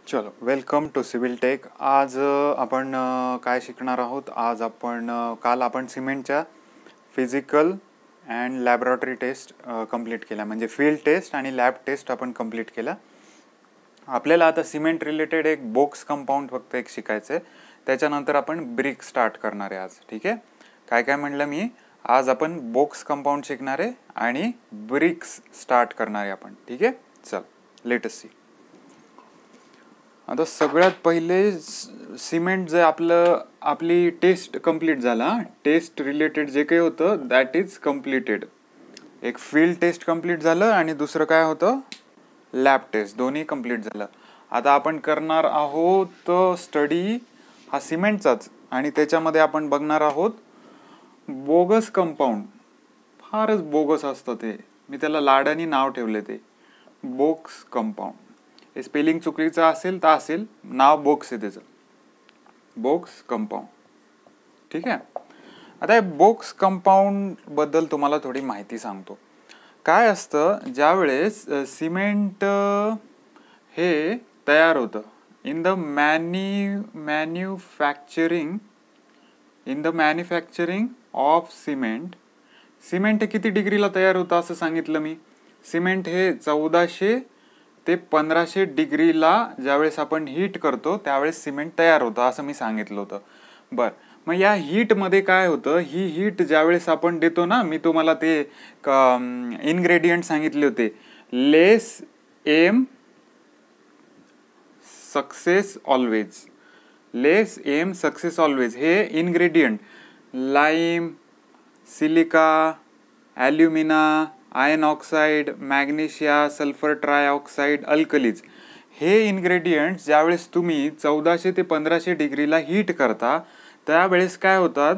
चलो, welcome to civil take. आज आपण काय शिकणार आहोत. आज आपण काल आपण सिमेंटच्या physical and laboratory test complete केल्या, म्हणजे फील्ड टेस्ट आणि लॅब टेस्ट आपण कंप्लीट केल्या. आपल्याला आता सिमेंट रिलेटेड एक बोक्स कंपाऊंड फक्त एक शिकायचं आहे. त्याच्यानंतर आपण ब्रिक स्टार्ट करणार आहे आज. ठीक आहे, काय काय म्हणलं मी, आज आपण बोक्स कंपाऊंड शिकणार आहे आणि ब्रिक्स स्टार्ट करणार आहे आपण. ठीक आहे, चल लेट अस सी. आता सगळ्यात पहिले सिमेंट जे आपली टेस्ट कंप्लीट झाला. टेस्ट रिलेटेड जे काही होतं दॅट इज कम्प्लिटेड. एक फील्ड टेस्ट कंप्लीट झालं आणि दुसरं काय होतं, लॅब टेस्ट. दोन्ही कंप्लीट झालं. आता आपण करणार आहोत स्टडी हा सिमेंटचाच, आणि त्याच्यामध्ये आपण बघणार आहोत बोगस कंपाऊंड. फारच बोगस असतं ते, मी त्याला लाडानी नाव ठेवले ते बोक्स कंपाऊंड. हे स्पेलिंग चुकीचं असेल तर असेल, नाव बोक्स आहे त्याचं, बोक्स कंपाऊंड. ठीक आहे. आता हे बोक्स कंपाऊंड बद्दल तुम्हाला थोडी माहिती सांगतो. काय असतं, ज्यावेळेस सिमेंट हे तयार होतं in the manufacturing of cement. Cement हे किती डिग्रीला तयार होतं असं सांगितलं मी. सिमेंट हे 1400 ते 1500 डिग्रीला ज्यावेळेस आपण हीट करतो त्यावेळेस सिमेंट तयार होतं असं मी सांगितलं होतं. बर, मग या हीटमध्ये काय होतं, ही हीट ज्यावेळेस आपण देतो ना, मी तुम्हाला ते इन्ग्रेडियंट सांगितले होते, लेस एम सक्सेस ऑलवेज. लेस एम सक्सेस ऑलवेज हे ingredient, lime, silica, ॲल्युमिना, iron oxide, magnesia, sulphur trioxide, alkalis, हे इन्ग्रेडियंट्स ज्यावेळेस तुम्ही 1400 ते 1500 डिग्रीला हीट करता त्यावेळेस काय होतात,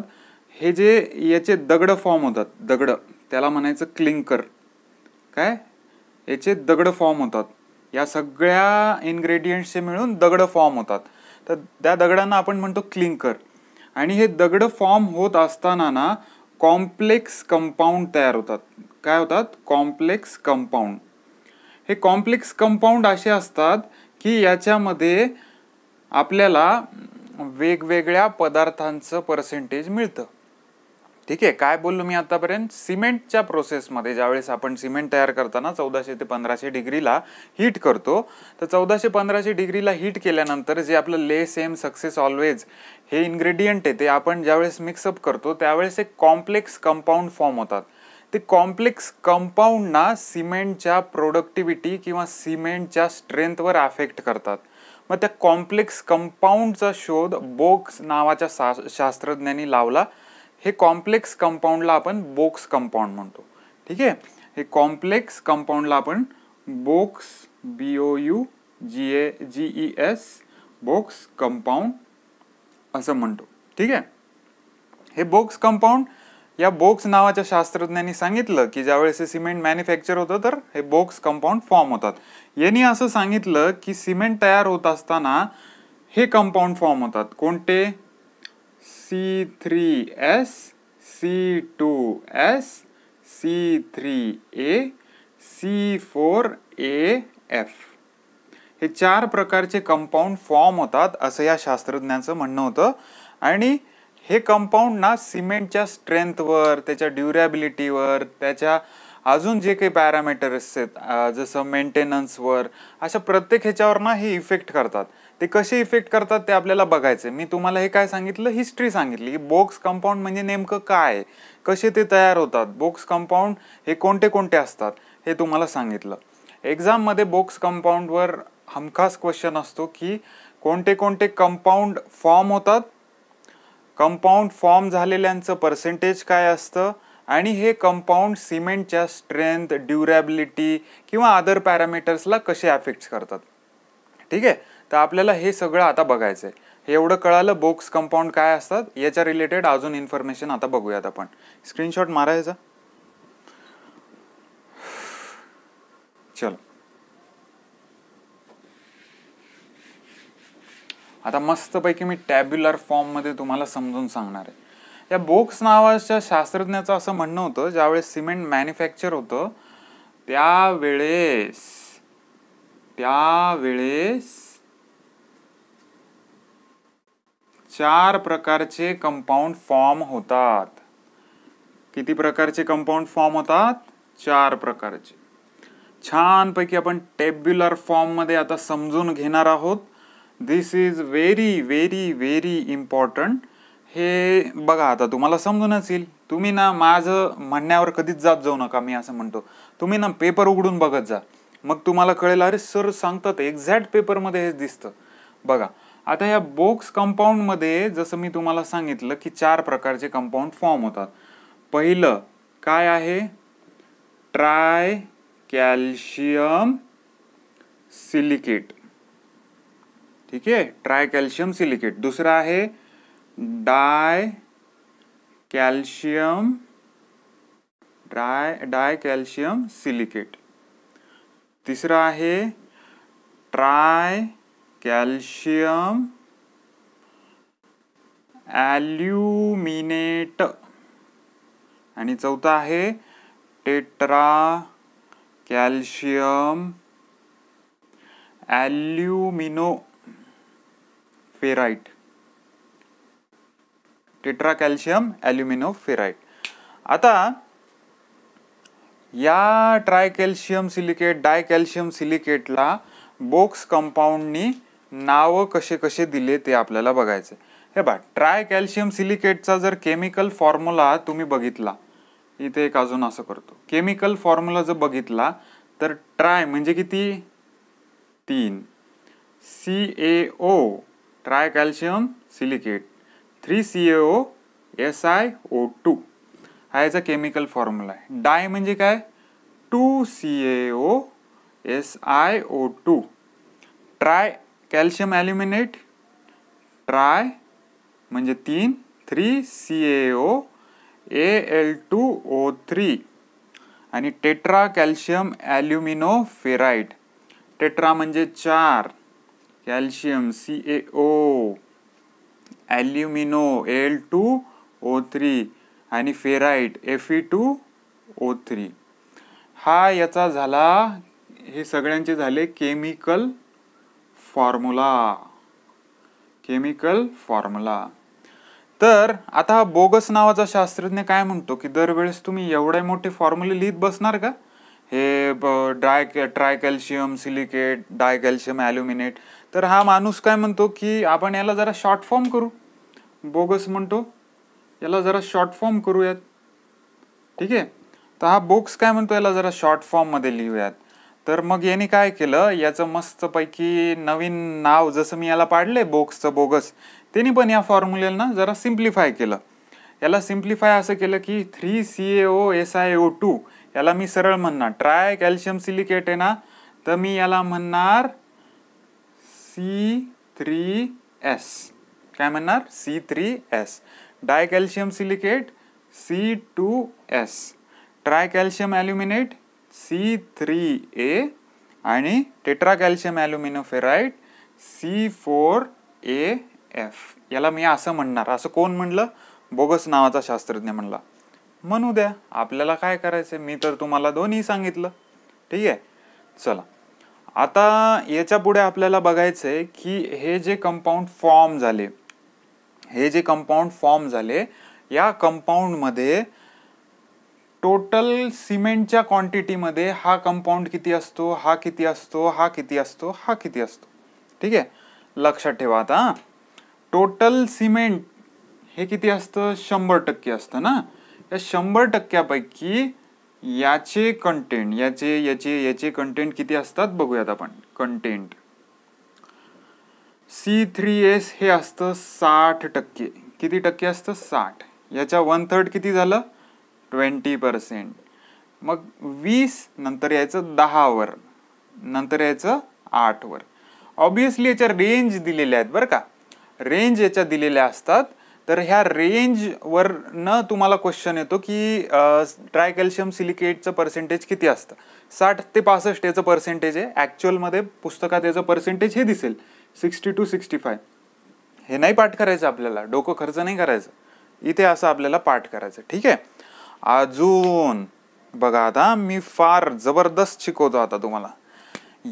हे जे याचे दगड फॉर्म होतात, दगड त्याला म्हणायचं क्लिंकर. काय, याचे दगड फॉर्म होतात. या सगळ्या इन्ग्रेडियंट्सचे मिळून दगड फॉर्म होतात. तर त्या दगडांना आपण म्हणतो क्लिंकर. आणि हे दगड फॉर्म होत असताना ना कॉम्प्लेक्स कंपाऊंड तयार होतात. काय होतात, कॉम्प्लेक्स कंपाऊंड. हे कॉम्प्लेक्स कंपाऊंड असे असतात की याच्यामध्ये आपल्याला वेगवेगळ्या पदार्थांचं पर्सेंटेज मिळतं. ठीक आहे, काय बोललो मी आतापर्यंत, सिमेंटच्या प्रोसेसमध्ये ज्यावेळेस आपण सिमेंट तयार करताना 1400 ते 1500 डिग्रीला हीट करतो, तर 1400-1500 डिग्रीला हीट केल्यानंतर जे आपलं लेस एम सक्सेस ऑलवेज हे इन्ग्रेडियंट आहे ते आपण ज्यावेळेस मिक्सअप करतो त्यावेळेस एक कॉम्प्लेक्स कंपाऊंड फॉर्म होतात. ते कॉम्प्लेक्स कंपाऊंडना सिमेंटच्या प्रोडक्टिव्हिटी किंवा सिमेंटच्या स्ट्रेंथवर अफेक्ट करतात. मग त्या कॉम्प्लेक्स कंपाऊंडचा शोध बोक्स नावाच्या शास्त्रज्ञांनी लावला. हे कॉम्प्लेक्स कंपाऊंडला आपण बोक्स कंपाऊंड म्हणतो. ठीक आहे, हे कॉम्प्लेक्स कंपाऊंडला आपण बोक्स BOUGES बोक्स कंपाऊंड असं म्हणतो. ठीक आहे, हे बोक्स कंपाऊंड या बोक्स नावाच्या शास्त्रज्ञांनी सांगितलं की ज्यावेळेस हे सिमेंट मॅन्युफॅक्चर होतं तर हे बोक्स कंपाऊंड फॉर्म होतात. यांनी असं सांगितलं की सिमेंट तयार होत असताना हे कंपाऊंड फॉर्म होतात. कोणते, C3S, C2S, C3A, C4AF. हे 4 प्रकारचे कंपाऊंड फॉर्म होतात असं या शास्त्रज्ञांचं म्हणणं होतं. आणि हे कंपाऊंड ना सिमेंटच्या स्ट्रेंथवर, त्याच्या ड्युरेबिलिटीवर, त्याच्या अजून जे काही पॅरामीटर्स आहेत जसं मेंटेनन्सवर, अशा प्रत्येक ह्याच्यावर ना हे इफेक्ट करतात. ते कसे इफेक्ट करतात ते आपल्याला बघायचं. मी तुम्हाला हे काय सांगितलं, हिस्ट्री सांगितली की बोक्स कंपाऊंड म्हणजे नेमकं काय, कसे ते तयार होतात, बोक्स कंपाऊंड हे कोणते कोणते असतात हे तुम्हाला सांगितलं. एक्झाममध्ये बोक्स कंपाऊंडवर हमखास क्वेश्चन असतो की कोणते कोणते कंपाऊंड फॉर्म होतात, कंपाऊंड फॉर्म झालेल्यांचं पर्सेंटेज काय असतं, आणि हे कंपाऊंड सिमेंटच्या स्ट्रेंथ, ड्युरेबिलिटी किंवा अदर पॅरामीटर्सला कसे अफेक्ट करतात. ठीक आहे, तर आपल्याला हे सगळं आता बघायचं आहे. हे एवढं कळालं बोक्स कंपाऊंड काय असतात. याच्या रिलेटेड अजून इन्फॉर्मेशन आता बघूयात आपण. स्क्रीनशॉट मारायचा. चलो, आता मस्तपैकी मी टॅब्युलर फॉर्म मध्ये तुम्हाला समजून सांगणार आहे. या बोक्स नावाच्या शास्त्रज्ञाचं असं म्हणणं होतं, ज्यावेळेस सिमेंट मॅन्युफॅक्चर होतं त्यावेळेस 4 प्रकारचे कंपाऊंड फॉर्म होतात. किती प्रकारचे कंपाऊंड फॉर्म होतात? 4 प्रकारचे. छानपैकी आपण टेब्युलर फॉर्म मध्ये आता समजून घेणार आहोत. This is very very very important. हे बघा आता तुम्हाला समजूनच येईल. तुम्ही ना माझं म्हणण्यावर कधीच जात जाऊ नका. मी असं म्हणतो, तुम्ही ना पेपर उघडून बघत जा, मग तुम्हाला कळेल अरे सर सांगतात एक्झॅक्ट पेपरमध्ये हेच दिसतं. बघा आता या बोक्स कंपाऊंड मध्ये जसं मी तुम्हाला सांगितलं की 4 प्रकारचे कंपाऊंड फॉर्म होतात. पहिलं काय आहे? Try calcium silicate. ठीक आहे, ट्राय कॅल्शियम सिलिकेट. दुसरं आहे डाय कॅल्शियम सिलिकेट. तिसरं आहे ट्राय कॅल्शियम ॲल्युमिनेट. आणि चौथा आहे tetra calcium aluminoferrite. Tetra calcium aluminoferrite. आता या ट्राय कॅल्शियम सिलिकेट, डाय कॅल्शियम सिलिकेटला बोक्स कंपाऊंडनी नाव कसे कसे दिले ते आपल्याला बघायचे. हे बघा, ट्राय कॅल्शियम सिलिकेटचा जर केमिकल फॉर्म्युला तुम्ही बघितला, इथे एक अजून असं करतो, केमिकल फॉर्म्युला जर बघितला तर ट्राय म्हणजे किती? 3. CaO try calcium silicate 3CaO SiO2 हा याचा केमिकल फॉर्म्युला आहे. डाय म्हणजे काय? 2CaO SiO2. Try calcium ॲल्युमिनेट, try म्हणजे 3 3CaO Al2O3. आणि टेट्रा कॅल्शियम ॲल्युमिनोफेराइट, टेट्रा म्हणजे 4, कॅल्शियम CaO, ॲल्युमिनो Al2O3 आणि फेराइट Fe2O3. हा याचा झाला, हे सगळ्यांचे झाले केमिकल फॉर्म्युला. तर आता बोगस नावाचा शास्त्रज्ञ काय म्हणतो की दरवेळेस तुम्ही एवढे मोठे फॉर्म्युले लिहित बसणार का? हे ट्राय कॅल्शियम सिलिकेट, डाय कॅल्शियम ॲल्युमिनेट. तर हा माणूस काय म्हणतो की आपण याला जरा शॉर्ट फॉर्म करू. बोगस म्हणतो याला जरा शॉर्ट फॉर्म करूयात. ठीक आहे, तर हा बोक्स काय म्हणतो याला जरा शॉर्ट फॉर्म मध्ये लिहूयात. तर मग याने काय केलं, याचं मस्तपैकी नवीन नाव जसं मी याला पाडले बोक्सचं बोगस, त्यांनी पण या फॉर्म्युलेला ना जरा सिम्प्लिफाय केलं. याला सिम्प्लिफाय असं केलं की 3CaO SiO2 याला मी सरळ म्हणणार ट्राय कॅल्शियम सिलिकेट आहे ना, तर मी याला म्हणणार C3S. काय म्हणणार? C3S. Di calcium silicate C2S. Tri calcium aluminate C3A. आणि टेट्रा कॅल्शियम ॲल्युमिनोफेराइट C4AF. याला मी असं म्हणणार. असं कोण म्हणलं? बोगस नावाचा शास्त्रज्ञ म्हणला. म्हणू द्या, आपल्याला काय करायचंय, मी तर तुम्हाला दोन्ही सांगितलं. ठीक आहे, चला आता याच्या पुढे आपल्याला बघायचंय की हे जे कंपाऊंड फॉर्म झाले या कंपाऊंड मध्ये टोटल सिमेंटच्या क्वांटिटीमध्ये हा कंपाऊंड किती असतो, हा किती असतो, हा किती असतो, हा किती असतो. ठीक आहे, लक्षात ठेवा. आता टोटल सिमेंट हे किती असतं? 100% असतं ना. या 100%पैकी याचे कंटेंट, याचे कंटेंट किती असतात बघूयात आपण. कंटेंट C3S हे असतं 60%. किती टक्के असतं? 60. याच्या 1/3 किती झालं? 20%. मग 20 नंतर यायचं 10 वर, नंतर यायचं 8 वर. ऑब्विसली याच्या रेंज दिलेल्या आहेत बरं का, रेंज याच्या दिलेल्या असतात. तर ह्या रेंज वर न तुम्हाला क्वेश्चन येतो की ट्राय कॅल्शियम सिलिकेटचं पर्सेंटेज किती असतं. 60 ते 65 याचं पर्सेंटेज आहे. ऍक्च्युअल मध्ये पुस्तकात याचं पर्सेंटेज हे दिसेल 60 to 65. हे नाही पाठ करायचं आपल्याला, डोकं खर्च नाही करायचं, इथे असं आपल्याला पाठ करायचं. ठीक आहे, अजून बघा आता मी फार जबरदस्त शिकवतो आता तुम्हाला.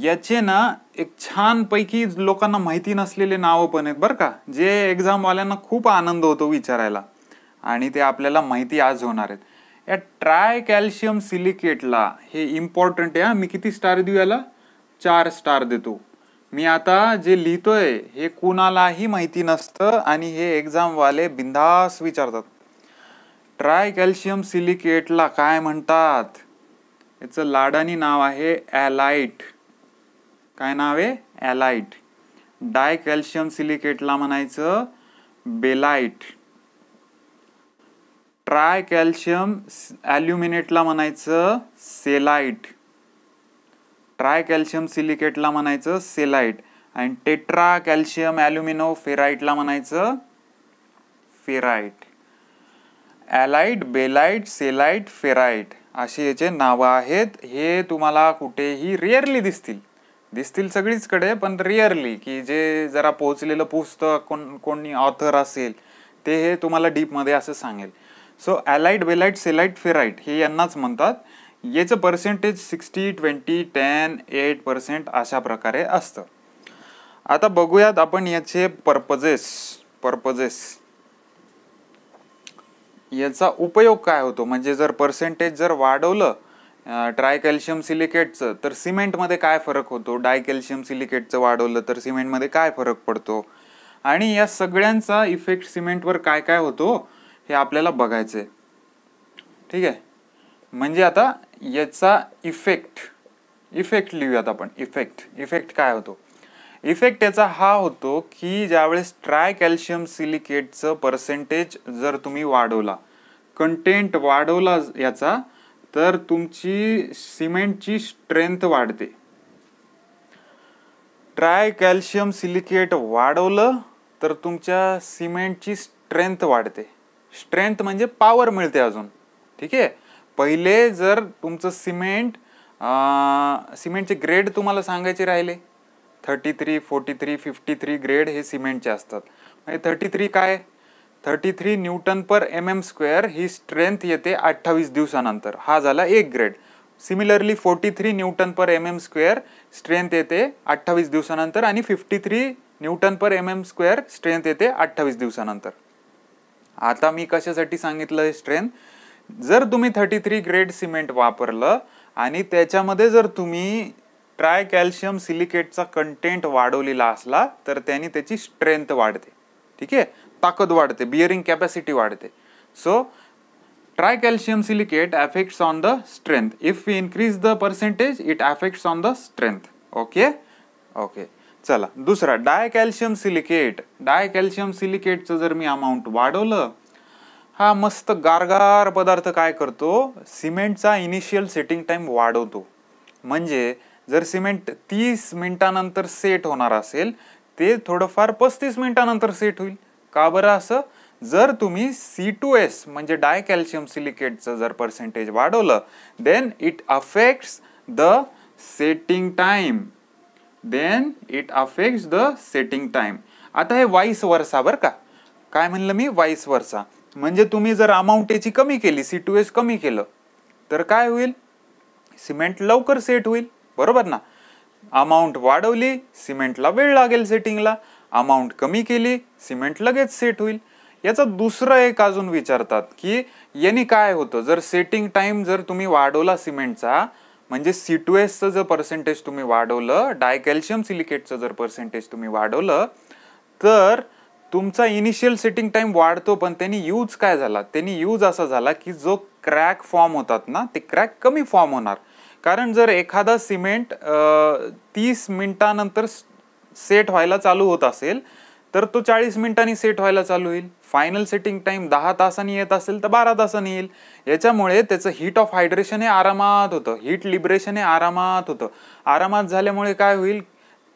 याचे ना एक छानपैकी लोकांना माहिती नसलेले नावं पण आहेत बरं का, जे एक्झामवाल्यांना खूप आनंद होतो विचारायला, आणि ते आपल्याला माहिती आज होणार आहेत. या ट्राय कॅल्शियम सिलिकेटला, हे इम्पॉर्टंट आहे, मी किती स्टार देऊ याला? 4 स्टार देतो. मी आता जे लिहितोय हे कुणालाही माहिती नसतं आणि हे एक्झामवाले बिंदास विचारतात. ट्राय कॅल्शियम सिलिकेटला काय म्हणतात? याचं लाडानी नाव आहे ॲलाइट. काय नाव आहे? ॲलाइट. डाय कॅल्शियम सिलिकेटला म्हणायचं बेलाइट. ट्राय कॅल्शियम ॲल्युमिनेटला म्हणायचं सेलाइट. ट्राय कॅल्शियम सिलिकेटला म्हणायचं सेलाइट. आणि टेट्रा कॅल्शियम ॲल्युमिनो फेराइटला म्हणायचं फेराइट. ॲलाइट, बेलाइट, सेलाइट, फेराइट अशी याचे नावं आहेत. हे तुम्हाला कुठेही रेअरली दिसतील सगळीचकडे, पण रेअरली, की जे जरा पोहोचलेलं पुस्तक कोणी ऑथर असेल ते हे तुम्हाला डीपमध्ये असं सांगेल. सो ॲलाइट, बेलाइट, सेलाइट, फेराइट हे यांनाच म्हणतात. याचं पर्सेंटेज 60, 20, 10, 8% अशा प्रकारे असतं. आता बघूयात आपण याचे पर्पजेस. याचा उपयोग काय होतो, म्हणजे जर पर्सेंटेज जर वाढवलं ट्राय कॅल्शियम सिलिकेटचं तर सिमेंटमध्ये काय फरक होतो, डाय कॅल्शियम सिलिकेटचं वाढवलं तर सिमेंटमध्ये काय फरक पडतो, आणि या सगळ्यांचा इफेक्ट सिमेंटवर काय काय होतो हे आपल्याला बघायचंय. ठीक आहे, म्हणजे आता याचा इफेक्ट लिहूयात आपण. इफेक्ट काय होतो? इफेक्ट याचा हा होतो की ज्यावेळेस ट्राय कॅल्शियम सिलिकेटचं पर्सेंटेज जर तुम्ही वाढवला, कंटेंट वाढवला याचा, तर तुमची सिमेंटची स्ट्रेंथ वाढते. ट्राय कॅल्शियम सिलिकेट वाढवलं तर तुमच्या सिमेंटची स्ट्रेंथ वाढते. स्ट्रेंथ म्हणजे पॉवर मिळते अजून. ठीक आहे, पहिले जर तुमचं सिमेंटचे ग्रेड तुम्हाला सांगायचे राहिले, 33, 43, 53 ग्रेड हे सिमेंटचे असतात. म्हणजे 33 काय? 33 न्यूटन पर mm² ही स्ट्रेंथ येते 28 दिवसानंतर. हा झाला एक grade. Similarly 43 Newton per mm² strength येते 28 दिवसानंतर, आणि 53 न्यूटन पर mm² स्ट्रेंथ येते 28 दिवसानंतर. आता मी कशासाठी सांगितलं हे स्ट्रेंथ? जर तुम्ही 33 ग्रेड सिमेंट वापरलं आणि त्याच्यामध्ये जर तुम्ही ट्राय कॅल्शियम सिलिकेटचा कंटेंट वाढवलेला असला तर त्याने त्याची स्ट्रेंथ वाढते. ठीक आहे, ताकद वाढते, बिअरिंग कॅपॅसिटी वाढते. So try calcium silicate affects on the strength. If we increase the percentage it affects on the strength. Okay. चला, दुसरा डाय कॅल्शियम सिलिकेट. डाय कॅल्शियम सिलिकेटचं जर मी अमाऊंट वाढवलं, हा मस्त गारगार पदार्थ काय करतो, सिमेंटचा इनिशियल सेटिंग टाइम वाढवतो. म्हणजे जर सिमेंट 30 मिनिटानंतर सेट होणार असेल, ते थोडंफार 35 मिनिटानंतर सेट होईल. का बरं असं? जर तुम्ही C2S म्हणजे डाय कॅल्शियम सिलिकेटचं जर पर्सेंटेज वाढवलं, then it affects the setting time. आता हे वाईस वर्सा बरं का. काय म्हणलं मी? वाईस वर्सा. म्हणजे तुम्ही जर अमाऊंट याची कमी केली, C2S कमी केलं, तर काय होईल? सिमेंट लवकर सेट होईल, बरोबर ना. अमाऊंट वाढवली, सिमेंटला वेळ लागेल सेटिंगला. अमाऊंट कमी केली, सिमेंट लगेच सेट होईल. याचा दुसरं एक अजून विचारतात की याने काय होतं, जर सेटिंग टाइम जर तुम्ही वाढवला सिमेंटचा, म्हणजे C2Sचं जर पर्सेंटेज तुम्ही वाढवलं, डाय कॅल्शियम सिलिकेटचं जर पर्सेंटेज तुम्ही वाढवलं, तर तुमचा इनिशियल सेटिंग टाइम वाढतो, पण त्यांनी यूज काय झाला? त्यांनी यूज असा झाला की जो क्रॅक फॉर्म होतात ना, ते क्रॅक कमी फॉर्म होणार. कारण जर एखादा सिमेंट 30 मिनिटानंतर सेट व्हायला चालू होत असेल, तर तो 40 मिनिटांनी सेट व्हायला चालू होईल. फायनल सेटिंग टाइम 10 तासांनी येत असेल तर 12 तासांनी येईल. याच्यामुळे त्याचं हीट ऑफ हायड्रेशन हे आरामात होतं, हीट लिबरेशन हे आरामात होतं. आरामात झाल्यामुळे काय होईल?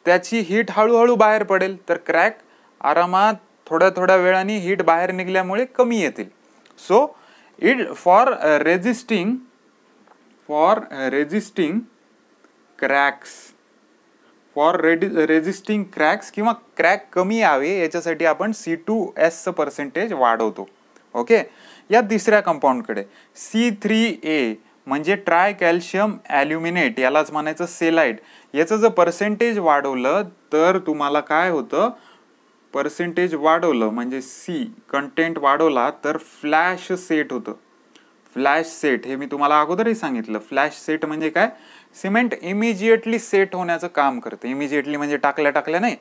त्याची हीट हळूहळू बाहेर पडेल, तर क्रॅक आरामात थोड्या वेळाने हीट बाहेर निघल्यामुळे कमी येतील. So it for resisting cracks किंवा क्रॅक कमी यावे याच्यासाठी आपण C2Sचं पर्सेंटेज वाढवतो. ओके. या तिसऱ्या कंपाऊंडकडे C3A म्हणजे ट्राय कॅल्शियम ॲल्युमिनेट, यालाच म्हणायचं सेलाइट. याचं जर पर्सेंटेज वाढवलं तर तुम्हाला काय होतं, पर्सेंटेज वाढवलं म्हणजे सी कंटेंट वाढवला तर फ्लॅश सेट होतं. फ्लॅश सेट हे मी तुम्हाला अगोदरही सांगितलं. फ्लॅश सेट म्हणजे काय, सिमेंट इमिजिएटली सेट होण्याचं काम करते. इमिजिएटली म्हणजे टाकल्या टाकल्या नाही,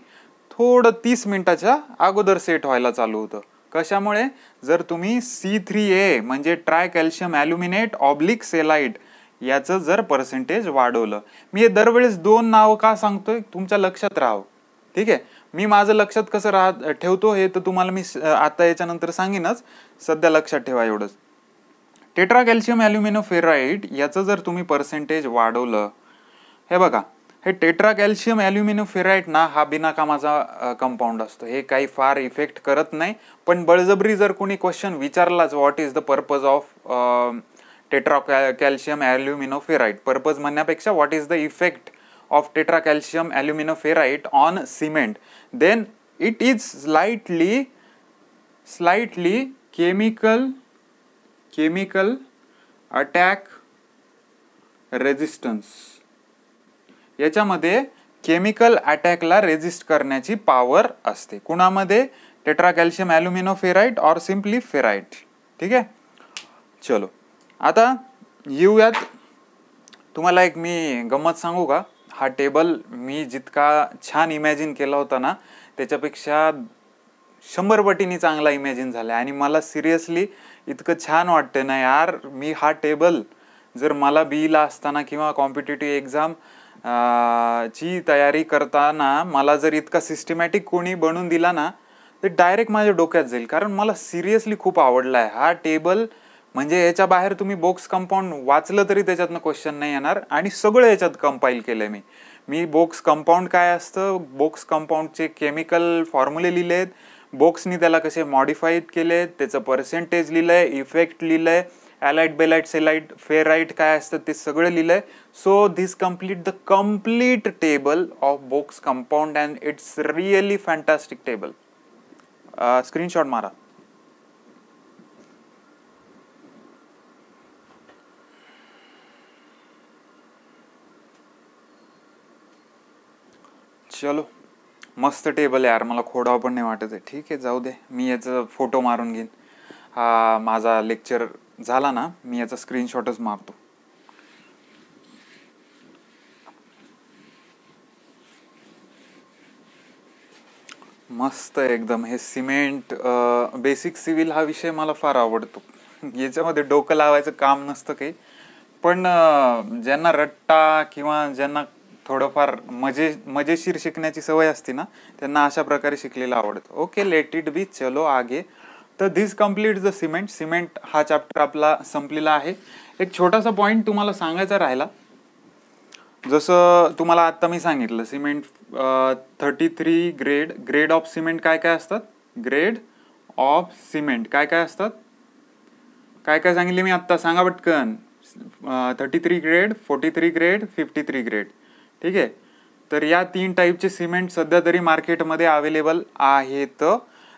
थोडं 30 मिनिटाच्या अगोदर सेट व्हायला चालू होतं. कशामुळे, जर तुम्ही C3A म्हणजे ट्राय कॅल्शियम ॲल्युमिनेट ऑब्लिक सेलाइट याचं जर पर्सेंटेज वाढवलं. मी हे दरवेळेस 2 नावं का सांगतोय, तुमच्या लक्षात राहावं. ठीक आहे, मी माझं लक्षात कसं ठेवतो हे तर तुम्हाला मी आता याच्यानंतर सांगेनच, सध्या लक्षात ठेवा एवढंच. टेट्रा कॅल्शियम ॲल्युमिनोफेराइट याचं जर तुम्ही पर्सेंटेज वाढवलं, हे बघा, हे टेट्रा कॅल्शियम ॲल्युमिनोफेराइट ना हा बिनाकामाचा कंपाऊंड असतो. हे काही फार इफेक्ट करत नाही, पण बळजबरी जर कोणी क्वेश्चन विचारलाच what is the purpose of tetra calcium aluminoferrite, purpose म्हणण्यापेक्षा what is the effect of tetra calcium aluminoferrite on cement, then it is slightly chemical attack resistance. याच्यामध्ये केमिकल अटॅकला रेजिस्ट करण्याची पॉवर असते. कुणामध्ये, टेट्रा कॅल्शियम ॲल्युमिनोफेराइट और simply ferrite. ठीक आहे, चलो आता येऊयात. तुम्हाला एक मी गंमत सांगू का, हा टेबल मी जितका छान इमॅजिन केला होता ना त्याच्यापेक्षा 100 पटीने चांगला इमॅजिन झाला. आणि मला सिरियसली इतकं छान वाटतं ना यार, मी हा टेबल जर मला बीला असताना किंवा कॉम्पिटेटिव्ह एक्झाम ची तयारी करताना मला जर इतका सिस्टमॅटिक कोणी बनवून दिला ना तर डायरेक्ट माझ्या डोक्यात जाईल. कारण मला सिरियसली खूप आवडला आहे हा टेबल. म्हणजे याच्या बाहेर तुम्ही बोक्स कंपाऊंड वाचलं तरी त्याच्यातनं क्वेश्चन नाही येणार. आणि सगळं याच्यात कंपाईल केलंय मी बोक्स कंपाऊंड काय असतं, बोक्स कंपाऊंडचे केमिकल फॉर्म्युले लिहिलेत, बोक्सनी त्याला कसे मॉडिफाईड केलेत, त्याचं पर्सेंटेज लिहिलंय, इफेक्ट लिहिलंय, ॲलाइट बेलाइट सेलाइट फेराइट काय असतं ते सगळं लिहिलंय. So this complete table of box compound and it's really fantastic table. Screenshot मारा. चलो मस्त टेबल आहे यार, मला खोडावं पण नाही वाटत आहे. ठीक आहे, जाऊ दे, मी याचा फोटो मारून घेईन. हा माझा लेक्चर झाला ना, मी याचा स्क्रीनशॉटच मारतो. मस्त एकदम. हे सिमेंट बेसिक सिव्हिल हा विषय मला फार आवडतो. याच्यामध्ये डोकं लावायचं काम नसतं काही, पण ज्यांना रट्टा किंवा ज्यांना थोडंफार मजेशीर शिकण्याची सवय असते ना त्यांना अशा प्रकारे शिकलेलं आवडतं. Okay, let it be. चलो आगे. तर दिस कम्प्लीट द सिमेंट हा चॅप्टर आपला संपलेला आहे. एक छोटासा पॉईंट तुम्हाला सांगायचा राहिला. जसं तुम्हाला आता मी सांगितलं सिमेंट 33 ग्रेड ऑफ सिमेंट काय काय असतात, ग्रेड ऑफ सिमेंट काय काय असतात, काय काय सांगितले मी आत्ता, सांगा पटकन. 33 ग्रेड, 43 ग्रेड, 53 ग्रेड. ठीक आहे, तर या 3 टाईपचे सिमेंट सध्या तरी मार्केटमध्ये अवेलेबल आहेत.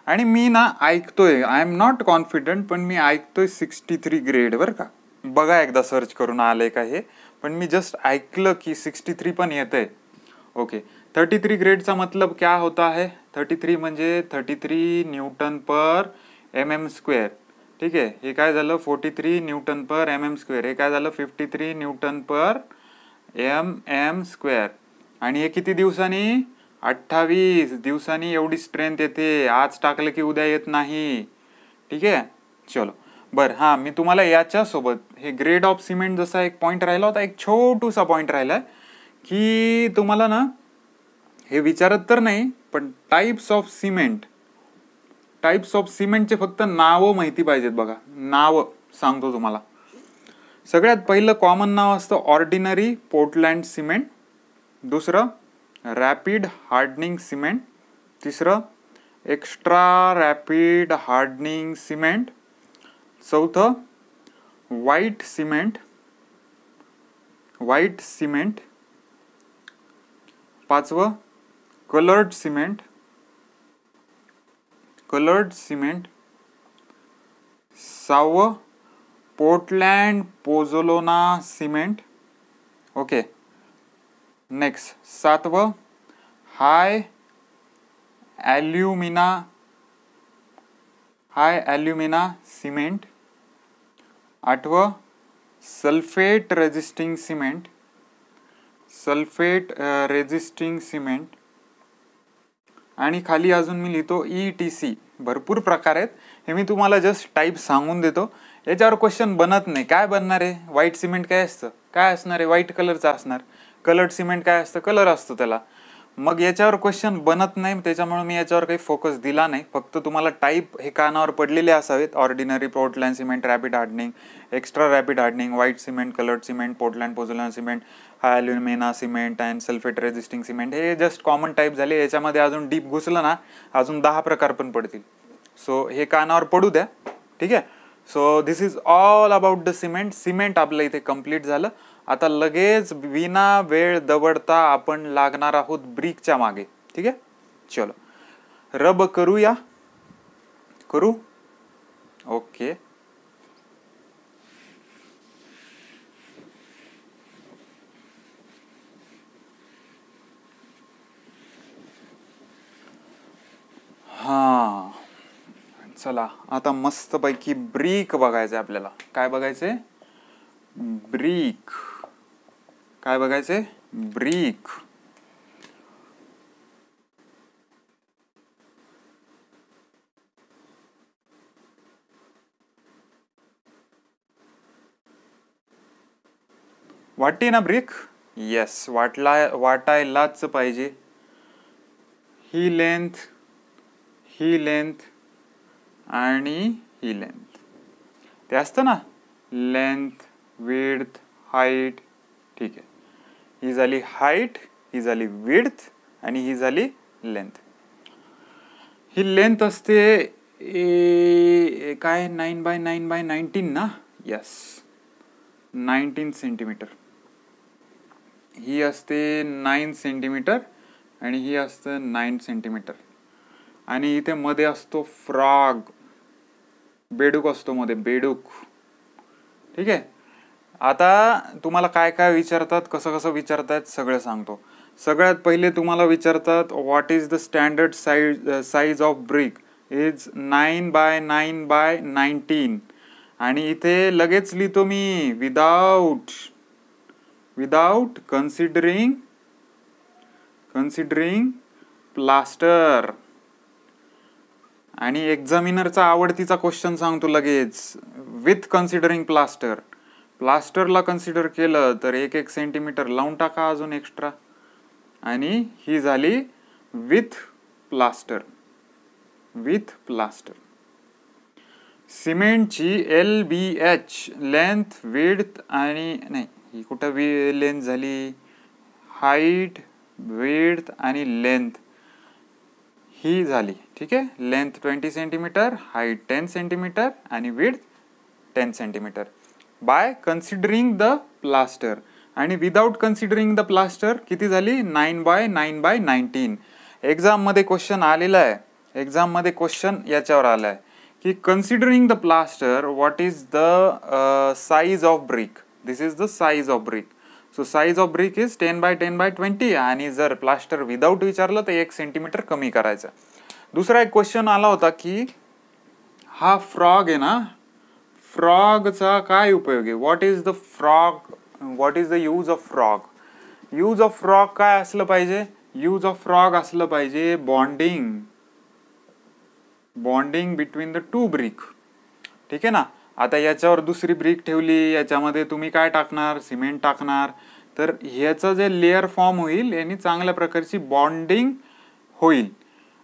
आणि मी ना ऐकतोय, आय एम नॉट कॉन्फिडंट, पण मी ऐकतोय 63 ग्रेड बरं का. बघा एकदा सर्च करून आले का हे, पण मी जस्ट ऐकलं की 63 पण येतंय. ओके, 33 ग्रेडचा मतलब क्या होता है. 33 म्हणजे 33 न्यूटन पर mm². ठीक आहे, हे काय झालं 43 न्यूटन पर mm². हे काय झालं 53 न्यूटन पर mm². आणि हे किती दिवसांनी, 28 दिवसांनी एवढी स्ट्रेंथ येते. आज टाकलं की उद्या येत नाही. ठीक आहे, चलो बर. हा, मी तुम्हाला याच्या सोबत हे ग्रेड ऑफ सिमेंट जसा एक पॉइंट राहिला होता, एक छोटूसा पॉइंट राहिलाय की तुम्हाला ना हे विचारत तर नाही, पण टाइप्स ऑफ सिमेंटचे फक्त नावं माहिती पाहिजेत. बघा, नाव सांगतो तुम्हाला. सगळ्यात पहिलं कॉमन नाव असतं ऑर्डिनरी पोर्टलँड सिमेंट. दुसरं रॅपिड हार्डनिंग सिमेंट. तिसरं एक्स्ट्रा रॅपिड हार्डनिंग सिमेंट. चौथं व्हाईट सिमेंट. पाचवं कलर्ड सिमेंट. सहावं Portland pozzolana cement. Okay, next 7th high alumina cement. 8th sulphate resisting cement. आणि खाली अजून मी लिहितो ETC. भरपूर प्रकार आहेत, हे मी तुम्हाला जस्ट टाईप सांगून देतो. याच्यावर क्वेश्चन बनत नाही. काय बनणार आहे? व्हाईट सिमेंट काय असतं? काय असणार आहे? व्हाईट कलरचं असणार. कलर्ड सिमेंट काय असतं? कलर असतो त्याला. मग याच्यावर क्वेश्चन बनत नाही, त्याच्यामुळे मी याच्यावर काही फोकस दिला नाही. फक्त तुम्हाला टाईप हे कानावर पडलेले असावेत. Ordinary, Portland cement, rapid hardening, extra rapid hardening, white cement, coloured cement, Portland pozzolana cement, ॲल्युमिना cement and sulphate resisting cement. हे जस्ट कॉमन टाईप झाले. याच्यामध्ये अजून डीप घुसलं ना अजून 10 प्रकार पण पडतील. सो हे कानावर पडू द्या. ठीक आहे. So this is all about the cement. Cement आपलं इथे कम्प्लीट झालं. आता लगेच विना वेळ दवडता आपण लागणार आहोत ब्रिकच्या मागे. ठीक आहे, चलो रब करूया. करू. ओके, हा चला आता मस्तपैकी ब्रिक बघायचंय आपल्याला. काय बघायचंय? ब्रिक. काय बघायचंय? ब्रिक. वाटते ना ब्रिक? येस, वाटायलाच पाहिजे. ही लेंथ आणि ही लेंथ ते असतं ना, लेंथ, विड्थ, हाईट. ठीक आहे, ही झाली हाईट, ही झाली विड्थ आणि ही झाली लेंथ. ही लेंथ असते काय 9x9x19 ना. Yes, 19 centimetre. ही असते 9 सेंटीमीटर आणि ही असतं 9 सेंटीमीटर. आणि इथे मध्ये असतो फ्रॉग, बेडूक असतो मध्ये, बेडूक. ठीक आहे. आता तुम्हाला काय काय विचारतात, कसं कसं विचारतात सगळं सांगतो. सगळ्यात पहिले तुम्हाला विचारतात what is the standard size of brick. Is 9x9x19. आणि इथे लगेच लिहितो मी विदाउट कन्सिडरिंग प्लास्टर. आणि एक्झामिनरचा आवडतीचा क्वेश्चन सांगतो लगेच, विथ कन्सिडरिंग प्लास्टर. प्लास्टरला कन्सिडर केलं तर 1 सेंटीमीटर लावून टाका अजून एक्स्ट्रा. आणि ही झाली विथ प्लास्टर. सिमेंटची LBH लेंथ, विड्थ आणि नाही, ही कुठं लेंथ झाली, हाईट, विड्थ आणि लेंथ ही झाली. ठीक आहे, लेंथ 20 सेंटीमीटर, हाईट 10 सेंटीमीटर आणि width 10 centimetre by considering the plaster. आणि विदाउट कन्सिडरिंग द प्लास्टर किती झाली? 9x9x19. एक्झाम मध्ये क्वेश्चन आलेला आहे. एक्झाम मध्ये क्वेश्चन याच्यावर आलाय की considering the plaster what is the size of brick. This is the size of brick. So size of brick is 10x10x20. आणि जर प्लास्टर विदाउट विचारलं तर 1 सेंटीमीटर कमी करायचं. दुसरा एक क्वेश्चन आला होता की हा फ्रॉग आहे ना, फ्रॉगचा काय उपयोग आहे? What is the use of frog. Use of frog काय असलं पाहिजे? यूज ऑफ फ्रॉग असलं पाहिजे बॉन्डिंग बिटवीन द 2 ब्रिक. ठीक आहे ना. आता याच्यावर दुसरी ब्रिक ठेवली, याच्यामध्ये तुम्ही काय टाकणार? सिमेंट टाकणार. तर ह्याचं जे लेअर फॉर्म होईल यांनी चांगल्या प्रकारची बॉन्डिंग होईल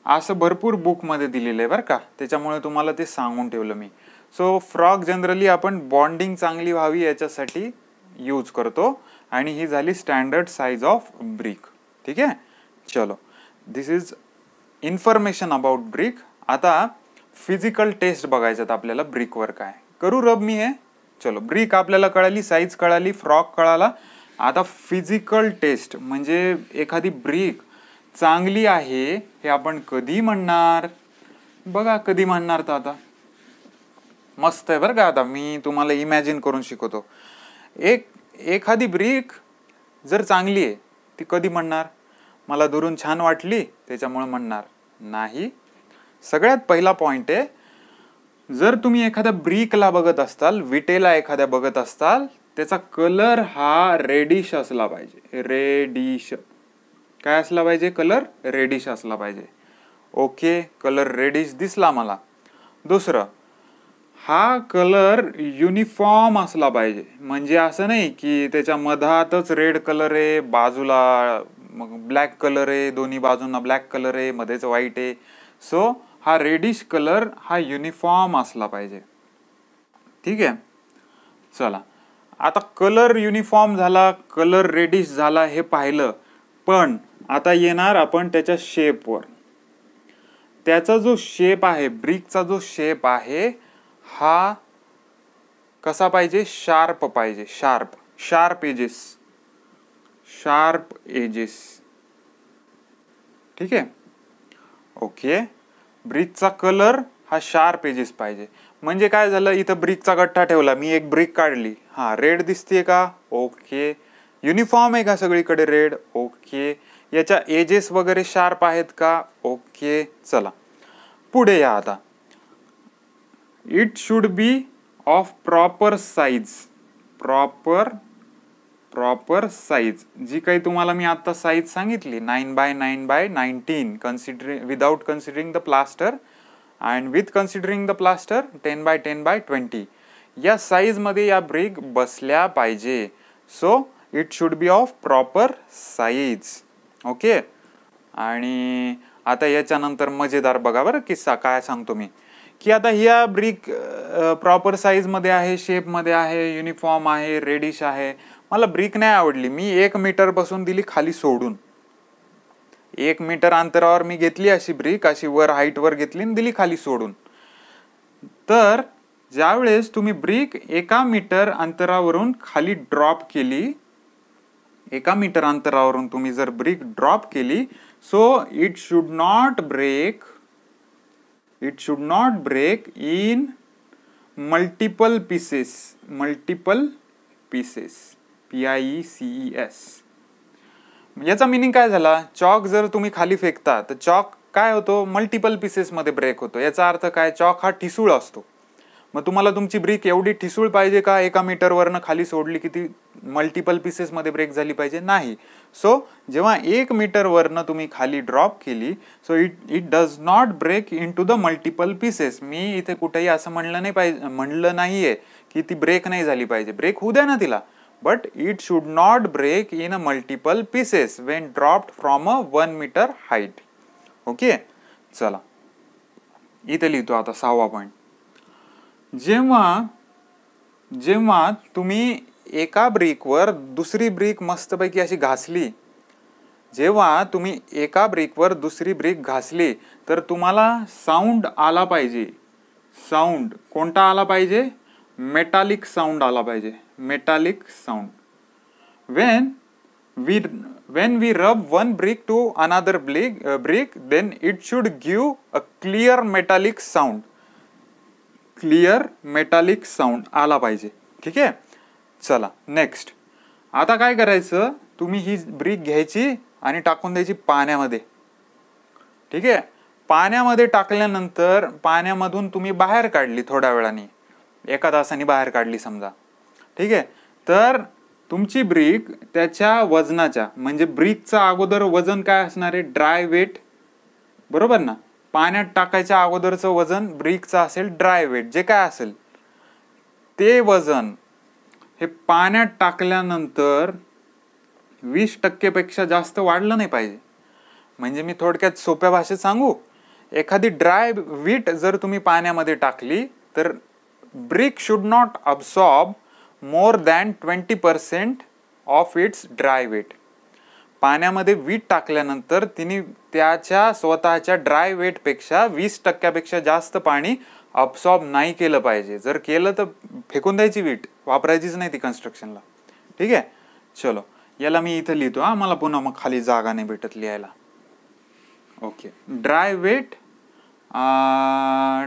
असं भरपूर बुकमध्ये दिलेलं आहे बरं का. त्याच्यामुळे तुम्हाला ते सांगून ठेवलं मी. सो फ्रॉग जनरली आपण बॉन्डिंग चांगली व्हावी याच्यासाठी यूज करतो. आणि ही झाली स्टँडर्ड साईज ऑफ ब्रिक. ठीक आहे, चलो दिस इज इन्फॉर्मेशन अबाउट ब्रिक. आता फिजिकल टेस्ट बघायच्यात आपल्याला ब्रिकवर. काय करू रब मी हे? चलो, ब्रिक आपल्याला कळाली, साईज कळाली, फ्रॉग कळाला. आता फिजिकल टेस्ट म्हणजे एखादी ब्रिक चांगली आहे हे आपण कधी म्हणणार? बघा कधी म्हणणार. तर आता मस्त आहे बरं का. आता मी तुम्हाला इमॅजिन करून शिकवतो. एखादी ब्रिक जर चांगली आहे ती कधी म्हणणार मला दुरून छान वाटली त्याच्यामुळे म्हणणार नाही. सगळ्यात पहिला पॉइंट आहे, जर तुम्ही एखाद्या ब्रिकला बघत असताल, विटेला एखाद्या बघत असताल, त्याचा कलर हा रेडिश असला पाहिजे. रेडिश काय असला पाहिजे? कलर रेडिश असला पाहिजे. ओके, कलर रेडिश दिसला मला. दुसरं, हा कलर युनिफॉर्म असला पाहिजे. म्हणजे असं नाही की त्याच्या मधातच रेड कलर आहे, बाजूला मग ब्लॅक कलर आहे, दोन्ही बाजूंना ब्लॅक कलर आहे, मध्येच व्हाईट आहे. सो हा रेडिश कलर हा युनिफॉर्म असला पाहिजे. ठीक आहे. चला, आता कलर युनिफॉर्म झाला, कलर रेडिश झाला हे पाहिलं. पण आता येणार आपण त्याच्या शेपवर. त्याचा जो शेप आहे, ब्रिकचा जो शेप आहे हा कसा पाहिजे? शार्प पाहिजे. Sharp edges. ठीक आहे. ओके, ब्रिकचा कलर हा शार्प एजेस पाहिजे. म्हणजे काय झालं, इथं ब्रिकचा गठ्ठा ठेवला, मी एक ब्रिक काढली, हा रेड दिसतीये का? ओके. युनिफॉर्म आहे का सगळीकडे रेड? ओके. याच्या एजेस वगैरे शार्प आहेत का? ओके. चला पुढे या. आता it should be of proper size. Proper size जी काही तुम्हाला मी आता साइज सांगितली 9x9x19 without considering the plaster and with considering the plaster 10x10x20 या साइज मध्ये या ब्रिक बसल्या पाहिजे. So it should be of proper size. Okay. आणि आता याच्यानंतर मजेदार बघा बरं किस्सा. काय सांगतो मी की आता ह्या ब्रिक प्रॉपर साइज मध्ये आहे, शेप मध्ये आहे, युनिफॉर्म आहे, रेडिश आहे. मला ब्रिक नाही आवडली, मी 1 मीटर बसून दिली खाली सोडून. 1 मीटर अंतरावर मी घेतली अशी ब्रिक, अशी वर हाईट वर घेतली आणि दिली खाली सोडून. तर ज्यावेळेस तुम्ही ब्रिक 1 मीटर अंतरावरून खाली ड्रॉप केली, 1 मीटर अंतरावरून तुम्ही जर ब्रिक ड्रॉप केली, so it should not break in multiple pieces. PIECES. याचा मिनिंग काय झाला? चॉक जर तुम्ही खाली फेकता तर चॉक काय होतो? मल्टिपल पीसेस मध्ये ब्रेक होतो. याचा अर्थ काय? चॉक हा ठिसूळ असतो. मग तुम्हाला तुमची ब्रिक एवढी ठिसूळ पाहिजे का 1 मीटर वरनं खाली सोडली की ती मल्टिपल पीसेस मध्ये ब्रेक झाली पाहिजे? नाही. सो जेव्हा 1 मीटर वरनं तुम्ही खाली ड्रॉप केली, so it does not break into the multiple pieces. मी इथे कुठेही असं म्हणलं नाहीये की ती ब्रेक नाही झाली पाहिजे. ब्रेक होऊ द्या ना तिला, but it should not break in a multiple pieces when dropped from a 1 metre height. Okay. चला इथे लिहितो आता 6वा पॉइंट. जेव्हा तुम्ही एका ब्रिकवर दुसरी ब्रिक मस्तपैकी अशी घासली, जेव्हा तुम्ही एका ब्रिकवर दुसरी ब्रिक घासली तर तुम्हाला साऊंड आला पाहिजे. साऊंड कोणता आला पाहिजे? मेटालिक साऊंड आला पाहिजे. Metallic sound. when we rub one brick to another brick, then it should give a clear metallic sound. Clear metallic sound आला पाहिजे. ठीक आहे. चला नेक्स्ट. आता काय करायचं, तुम्ही ही ब्रिक घ्यायची आणि टाकून द्यायची पाण्यामध्ये. ठीक आहे. पाण्यामध्ये टाकल्यानंतर पाण्यामधून तुम्ही बाहेर काढली, थोड्या वेळाने 1 तासाने बाहेर काढली समजा. ठीक आहे. तर तुमची ब्रिक त्याच्या वजनाच्या, म्हणजे ब्रिकचं अगोदर वजन काय असणार आहे? Dry weight. बरोबर ना? पाण्यात टाकायच्या अगोदरचं वजन ब्रिकचं असेल ड्राय वेट. जे काय असेल ते वजन हे पाण्यात टाकल्यानंतर 20% पेक्षा जास्त वाढलं नाही पाहिजे. म्हणजे मी थोडक्यात सोप्या भाषेत सांगू, एखादी ड्राय वीट जर तुम्ही पाण्यामध्ये टाकली तर brick should not absorb more than 20% of its dry weight. पाण्यामध्ये वीट टाकल्यानंतर तिने त्याच्या स्वतःच्या ड्राय वेट पेक्षा 20% पेक्षा जास्त पाणी अब्सॉर्ब नाही केलं पाहिजे. जर केलं तर फेकून द्यायची वीट, वापरायचीच नाही ती कन्स्ट्रक्शनला. ठीक आहे. चलो याला मी इथं लिहितो. मला पुन्हा मग खाली जागा नाही भेटत लिहायला. Okay. Dry weight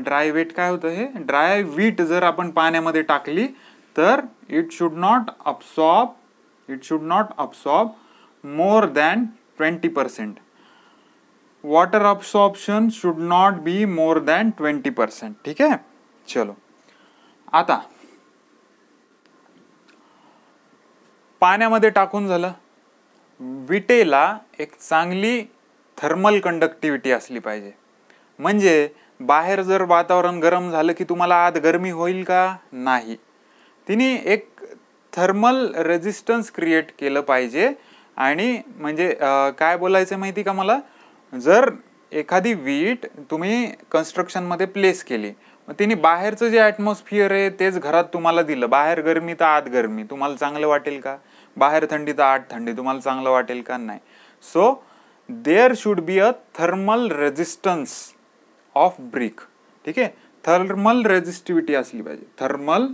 dry weight काय होतं, हे ड्राय वीट जर आपण पाण्यामध्ये टाकली तर it should not absorb more than 20%. Water absorption should not be more than 20%. ठीक आहे. चलो, आता पाण्यामध्ये टाकून झालं. विटेला एक चांगली थर्मल कंडक्टिव्हिटी असली पाहिजे. म्हणजे बाहेर जर वातावरण गरम झालं की तुम्हाला आत गरमी होईल का? नाही. तिने एक थर्मल रेजिस्टन्स क्रिएट केलं पाहिजे. आणि म्हणजे काय बोलायचं माहिती का मला, जर एखादी वीट तुम्ही कन्स्ट्रक्शनमध्ये प्लेस केली, मग तिने बाहेरचं जे ॲटमॉस्फिअर आहे तेच घरात तुम्हाला दिलं, बाहेर गरमी तर आत गरमी, तुम्हाला चांगलं वाटेल का? बाहेर थंडी तर आत थंडी, तुम्हाला चांगलं वाटेल का? नाही. So there should be a thermal resistance of brick. ठीक आहे. थर्मल रेजिस्टिव्हिटी असली पाहिजे. थर्मल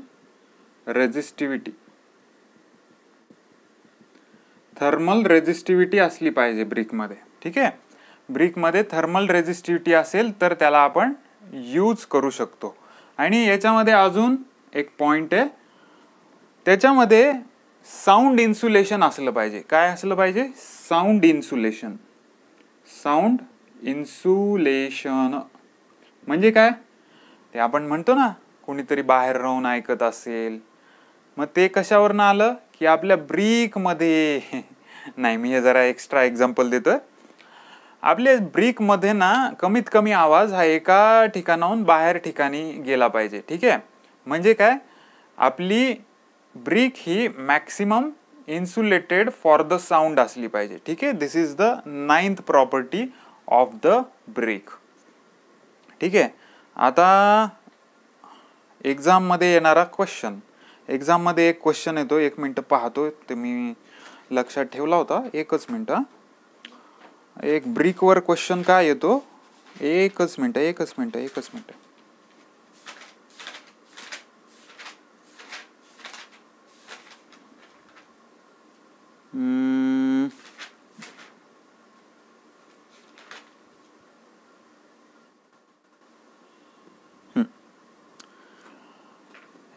रेजिस्टिव्हिटी असली पाहिजे ब्रिकमध्ये. ठीक आहे. ब्रिकमध्ये थर्मल रेजिस्टिव्हिटी असेल तर त्याला आपण यूज करू शकतो. आणि याच्यामध्ये अजून एक पॉइंट आहे, त्याच्यामध्ये साऊंड इन्सुलेशन असलं पाहिजे. काय असलं पाहिजे? Sound insulation. म्हणजे काय? ते आपण म्हणतो ना, कोणीतरी बाहेर राहून ऐकत असेल, मग ते कशावरनं आलं की आपल्या ब्रिक मध्ये नाही, मी हे जरा एक्स्ट्रा एक्झाम्पल देतोय. आपल्या ब्रिक मध्ये ना कमीत कमी आवाज हा एका ठिकाणाहून बाहेर ठिकाणी गेला पाहिजे. ठीक आहे. म्हणजे काय, आपली ब्रिक ही maximum insulated for the sound असली पाहिजे. ठीक आहे. This is the 9th property of the brick. ठीक आहे. आता एक्झाम मध्ये येणारा क्वेश्चन, एक्झाम मध्ये एक क्वेश्चन येतो, 1 मिनिट पाहतो, ते मी लक्षात ठेवला होता. 1च मिनिट. एक ब्रिकवर क्वेश्चन काय येतो, 1च मिनिट.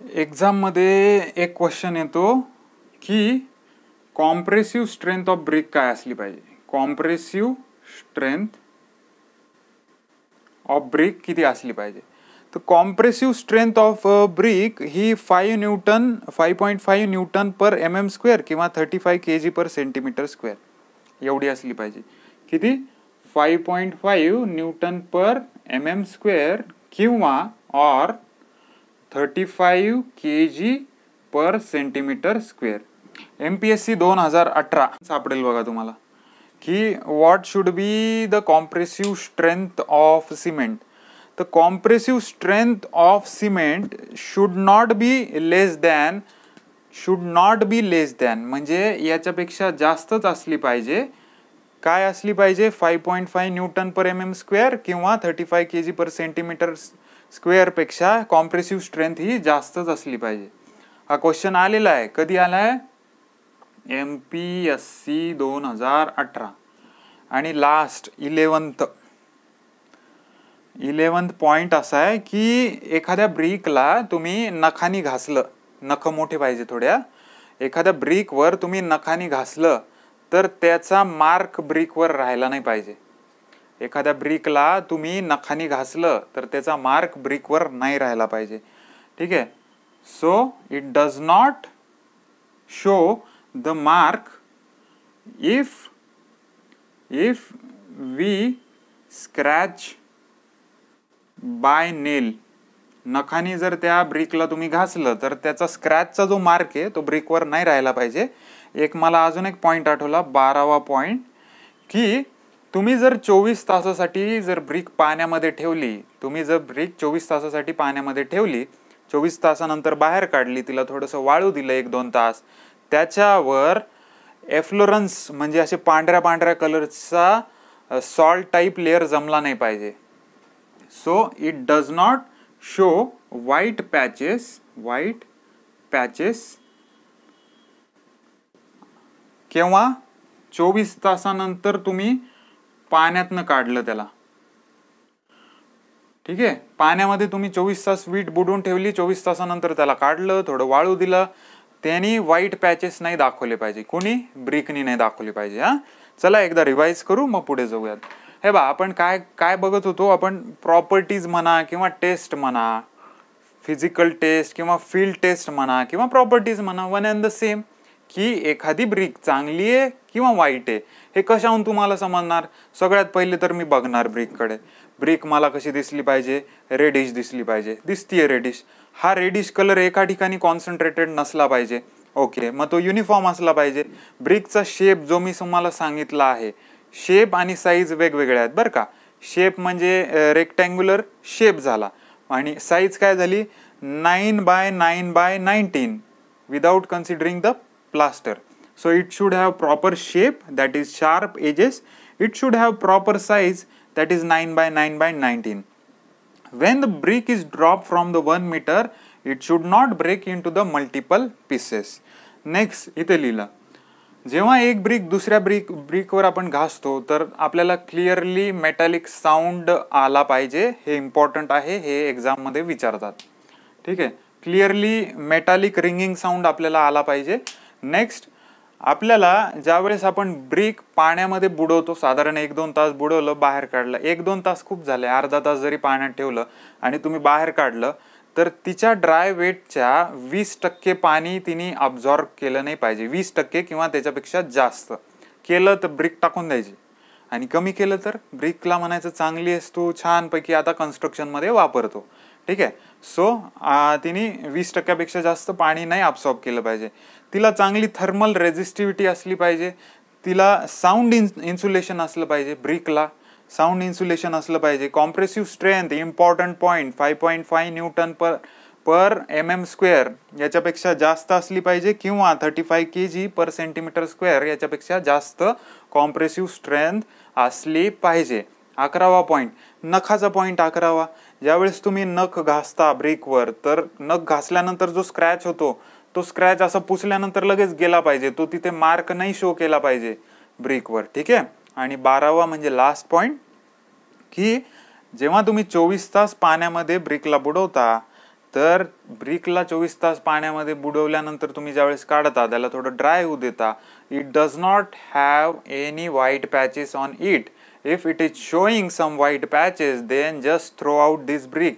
एक्झाम मध्ये एक क्वेश्चन येतो की कॉम्प्रेसिव्ह स्ट्रेंथ ऑफ ब्रिक काय असली पाहिजे. कॉम्प्रेसिव्ह स्ट्रेंथ ऑफ ब्रिक किती असली पाहिजे. तर compressive strength of brick he 5.5 newton per mm² किंवा 35 kg पर cm² एवढी असली पाहिजे. किती? 5.5 न्यूटन पर mm² किंवा और 35 kg पर cm². MPSC 2018 सापडेल बघा तुम्हाला की what should be the compressive strength of cement. तर compressive strength of cement should not be less than म्हणजे याच्यापेक्षा जास्तच असली पाहिजे. काय असली पाहिजे? 5.5 न्यूटन पर mm² किंवा 35 kg पर cm² पेक्षा कॉम्प्रेसिव्ह स्ट्रेंथ ही जास्तच असली पाहिजे. हा क्वेश्चन आलेला आहे. कधी आलाय? MPSC 2018. आणि लास्ट 11th पॉइंट असा आहे की एखाद्या ब्रिकला तुम्ही नखानी घासलं, नख मोठे पाहिजे थोड्या, एखाद्या ब्रिकवर तुम्ही नखानी घासलं तर त्याचा मार्क ब्रिकवर राहायला नाही पाहिजे. एखाद्या ब्रिकला तुम्ही नखानी घासलं तर त्याचा मार्क ब्रिकवर नाही राहायला पाहिजे. ठीक आहे. So it does not show the mark if we scratch by nail. नखानी जर त्या ब्रिकला तुम्ही घासलं तर त्याचा स्क्रॅचचा जो मार्क आहे तो ब्रिकवर नाही राहायला पाहिजे. एक मला अजून एक पॉइंट आठवला, 12वा पॉइंट, की तुम्ही जर 24 तासासाठी जर ब्रिक पाण्यामध्ये ठेवली, 24 तासानंतर बाहेर काढली, तिला थोडंसं वाळू दिलं 1-2 तास, त्याच्यावर एफ्लोरन्स म्हणजे असे पांढऱ्या कलरचा सॉल्ट टाईप लेअर जमला नाही पाहिजे. So it does not show white patches केव्हा? 24 तासानंतर तुम्ही पाण्यातनं काढलं त्याला. ठीक आहे. पाण्यामध्ये तुम्ही 24 तास वीट बुडवून ठेवली, 24 तासानंतर त्याला काढलं, थोडं वाळू दिलं, त्यांनी व्हाईट पॅचेस नाही दाखवले पाहिजे, कोणी ब्रिकनी नाही दाखवले पाहिजे. हा, चला एकदा रिवाइज करू मग पुढे जाऊयात. हे बा, आपण काय काय बघत होतो, आपण प्रॉपर्टीज म्हणा किंवा टेस्ट म्हणा, फिजिकल टेस्ट किंवा फील्ड टेस्ट म्हणा किंवा प्रॉपर्टीज म्हणा, वन अँड द सेम, की एखादी ब्रिक चांगली आहे किंवा वाईट आहे हे कशाहून तुम्हाला समजणार. सगळ्यात पहिले तर मी बघणार ब्रिककडे. ब्रिक मला कशी दिसली पाहिजे, रेडिश दिसली पाहिजे, दिसतीये रेडिश. हा रेडिश कलर एका ठिकाणी कॉन्सन्ट्रेटेड नसला पाहिजे. ओके, मग तो युनिफॉर्म असला पाहिजे. ब्रिकचा शेप जो मी तुम्हाला सांगितला आहे, शेप आणि साईज वेगवेगळ्या आहेत बरं का. शेप म्हणजे रेक्टँग्युलर शेप झाला आणि साईज काय झाली 9x9x19 without considering the plaster. So it should have proper shape, that is sharp edges. It should have proper size, that is 9x9x19. When the brick is dropped from the 1 meter, it should not break into the multiple pieces. Next, इथे लिहिलं, जेव्हा एक brick दुसऱ्या ब्रिकवर आपण घासतो तर आपल्याला clearly metallic sound आला पाहिजे. हे इम्पॉर्टंट आहे, हे एक्झाम मध्ये विचारतात. ठीक आहे, क्लिअरली मेटॅलिक रिंगिंग साऊंड आपल्याला आला पाहिजे. नेक्स्ट, आपल्याला ज्यावेळेस आपण ब्रिक पाण्यामध्ये बुडवतो, साधारण 1-2 तास बुडवलं, बाहेर काढलं, 1-2 तास खूप झाले, अर्धा तास जरी पाण्यात ठेवलं आणि तुम्ही बाहेर काढलं तर तिच्या ड्राय वेटच्या 20% पाणी तिने अब्झॉर्ब केलं नाही पाहिजे. 20% किंवा त्याच्यापेक्षा जास्त केलं तर ब्रिक टाकून द्यायची, आणि कमी केलं तर ब्रिकला म्हणायचं चांगली आहेस तू, छानपैकी आता कन्स्ट्रक्शन मध्ये वापरतो. ठीक आहे. सो तिने 20% जास्त पाणी नाही अब्सॉर्ब केलं पाहिजे. तिला चांगली थर्मल रेझिस्टिव्हिटी असली पाहिजे. तिला साऊंड इन्सुलेशन असलं पाहिजे. ब्रिकला साऊंड इन्सुलेशन असलं पाहिजे. Compressive strength, important point, 5.5 newton per mm², याच्यापेक्षा जास्त असली पाहिजे, किंवा 35 kg/cm², याच्यापेक्षा जास्त कॉम्प्रेसिव्ह स्ट्रेंथ असली पाहिजे. 11वा पॉईंट, नखाचा पॉईंट 11वा. ज्यावेळेस तुम्ही नख घासता ब्रिकवर तर नख घासल्यानंतर जो स्क्रॅच होतो तो स्क्रॅच असं पुसल्यानंतर लगेच गेला पाहिजे, तो तिथे मार्क नाही शो केला पाहिजे ब्रिकवर. ठीक आहे. आणि 12वा म्हणजे लास्ट पॉइंट, की जेव्हा तुम्ही 24 तास पाण्यामध्ये ब्रिकला बुडवता तर ब्रिकला 24 तास पाण्यामध्ये बुडवल्यानंतर तुम्ही ज्यावेळेस काढता त्याला थोडं ड्राय होऊ देता. It does not have any white patches on it. If it is showing some white patches, then just throw out this brick.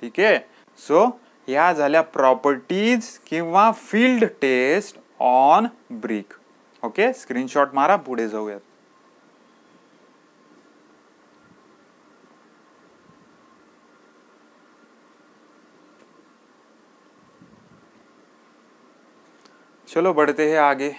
ठीक आहे. सो ह्या झाल्या प्रॉपर्टीज किंवा field test on brick. Okay, screenshot मारा, पुढे जाऊयात. चलो बढ़ते हैं आगे.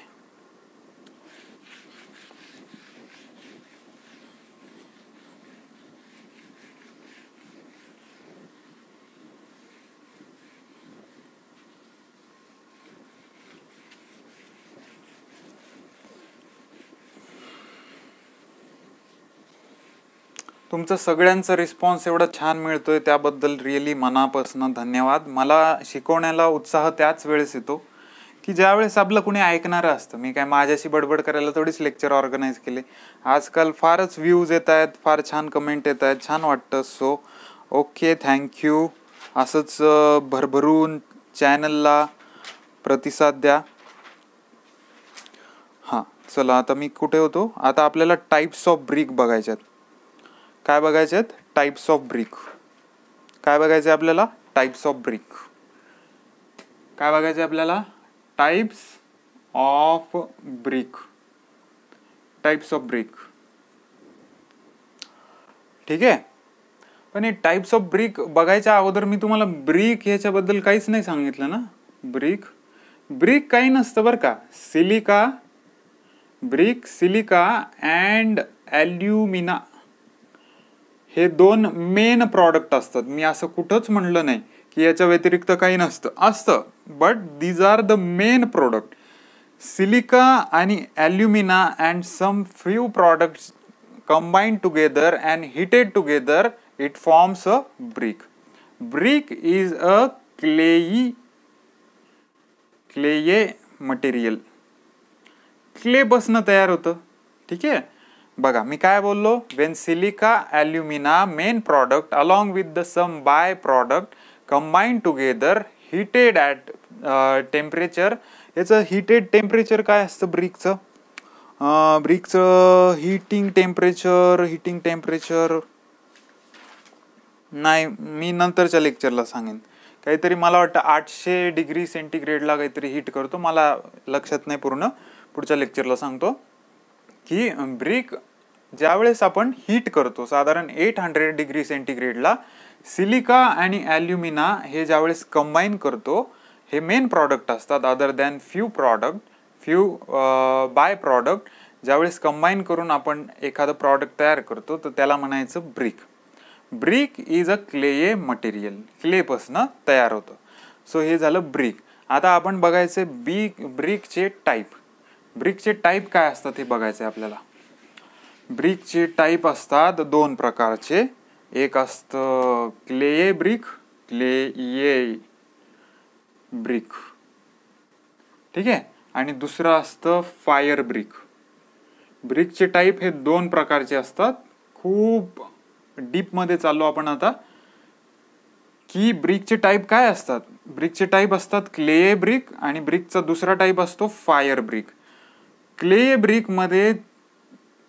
तुमचं सगळ्यांचं रिस्पॉन्स एवढा छान मिळतोय त्याबद्दल रिअली मनापासून धन्यवाद. मला शिकवण्याला उत्साह त्याच वेळेस येतो की ज्यावेळेस आपलं कुणी ऐकणारं असतं. मी काय माझ्याशी बडबड करायला थोडीच लेक्चर ऑर्गनाईज केले. आजकाल फारच व्ह्यूज येत आहेत, फार छान कमेंट येत आहेत, छान वाटतं. So okay, thank you. असंच भरभरून चॅनलला प्रतिसाद द्या. हां, चला आता मी कुठे होतो. आता आपल्याला टाईप्स ऑफ ब्रिक बघायच्यात. काय बघायचे आहेत? Types of brick. काय बघायचे आपल्याला? Types of brick. काय बघायचे आपल्याला? Types of brick. Types of brick. ठीक आहे. पण हे टाइप्स ऑफ ब्रिक बघायच्या अगोदर मी तुम्हाला ब्रिक ह्याच्याबद्दल काहीच नाही सांगितलं ना. ब्रिक काही नसतं बरं का. सिलिका ब्रिक, सिलिका अँड ॲल्युमिना हे 2 मेन प्रॉडक्ट असतात. मी असं कुठंच म्हणलं नाही की याच्या व्यतिरिक्त काही नसतं. असतं, but these are the main product. Silica आणि alumina and some few products combined together and heated together, it forms a brick. Brick is a clay material. Clay पासून तयार होतं. ठीक आहे. बघा मी काय बोललो, when silica alumina main product along with the some by product combine together heated at temperature. याचं हिटेड टेम्परेचर काय असतं ब्रिकचं? ब्रिकचं हिटिंग टेम्परेचर नाही, मी नंतरच्या लेक्चरला सांगेन. काहीतरी मला वाटतं 800 डिग्री सेंटीग्रेडला काहीतरी हीट करतो, मला लक्षात नाही पूर्ण, पुढच्या लेक्चरला सांगतो. की ब्रिक ज्यावेळेस आपण हीट करतो साधारण 800 डिग्री सेंटीग्रेडला, सिलिका आणि ॲल्युमिना हे ज्यावेळेस कंबाईन करतो, हे मेन प्रॉडक्ट असतात other than few by product. ज्यावेळेस कंबाईन करून आपण एखादं प्रॉडक्ट तयार करतो तर त्याला म्हणायचं brick. Brick is a clay material, क्लेपासनं तयार होतं. सो हे झालं ब्रिक. आता आपण बघायचे ब्रिकचे टाईप. ब्रिकचे टाईप काय असतात हे बघायचे आपल्याला. ब्रिकचे टाईप असतात 2 प्रकारचे. एक असतं क्लेये ब्रिक, ठीक आहे, आणि दुसरं असतं फायर ब्रिक. ब्रिकचे टाईप हे 2 प्रकारचे असतात. खूप डीप मध्ये चाललो आपण आता की ब्रिकचे टाईप काय असतात. ब्रिकचे टाईप असतात क्ले ब्रिक आणि ब्रिकचा दुसरा टाईप असतो फायर ब्रिक. क्ले ब्रिक मध्ये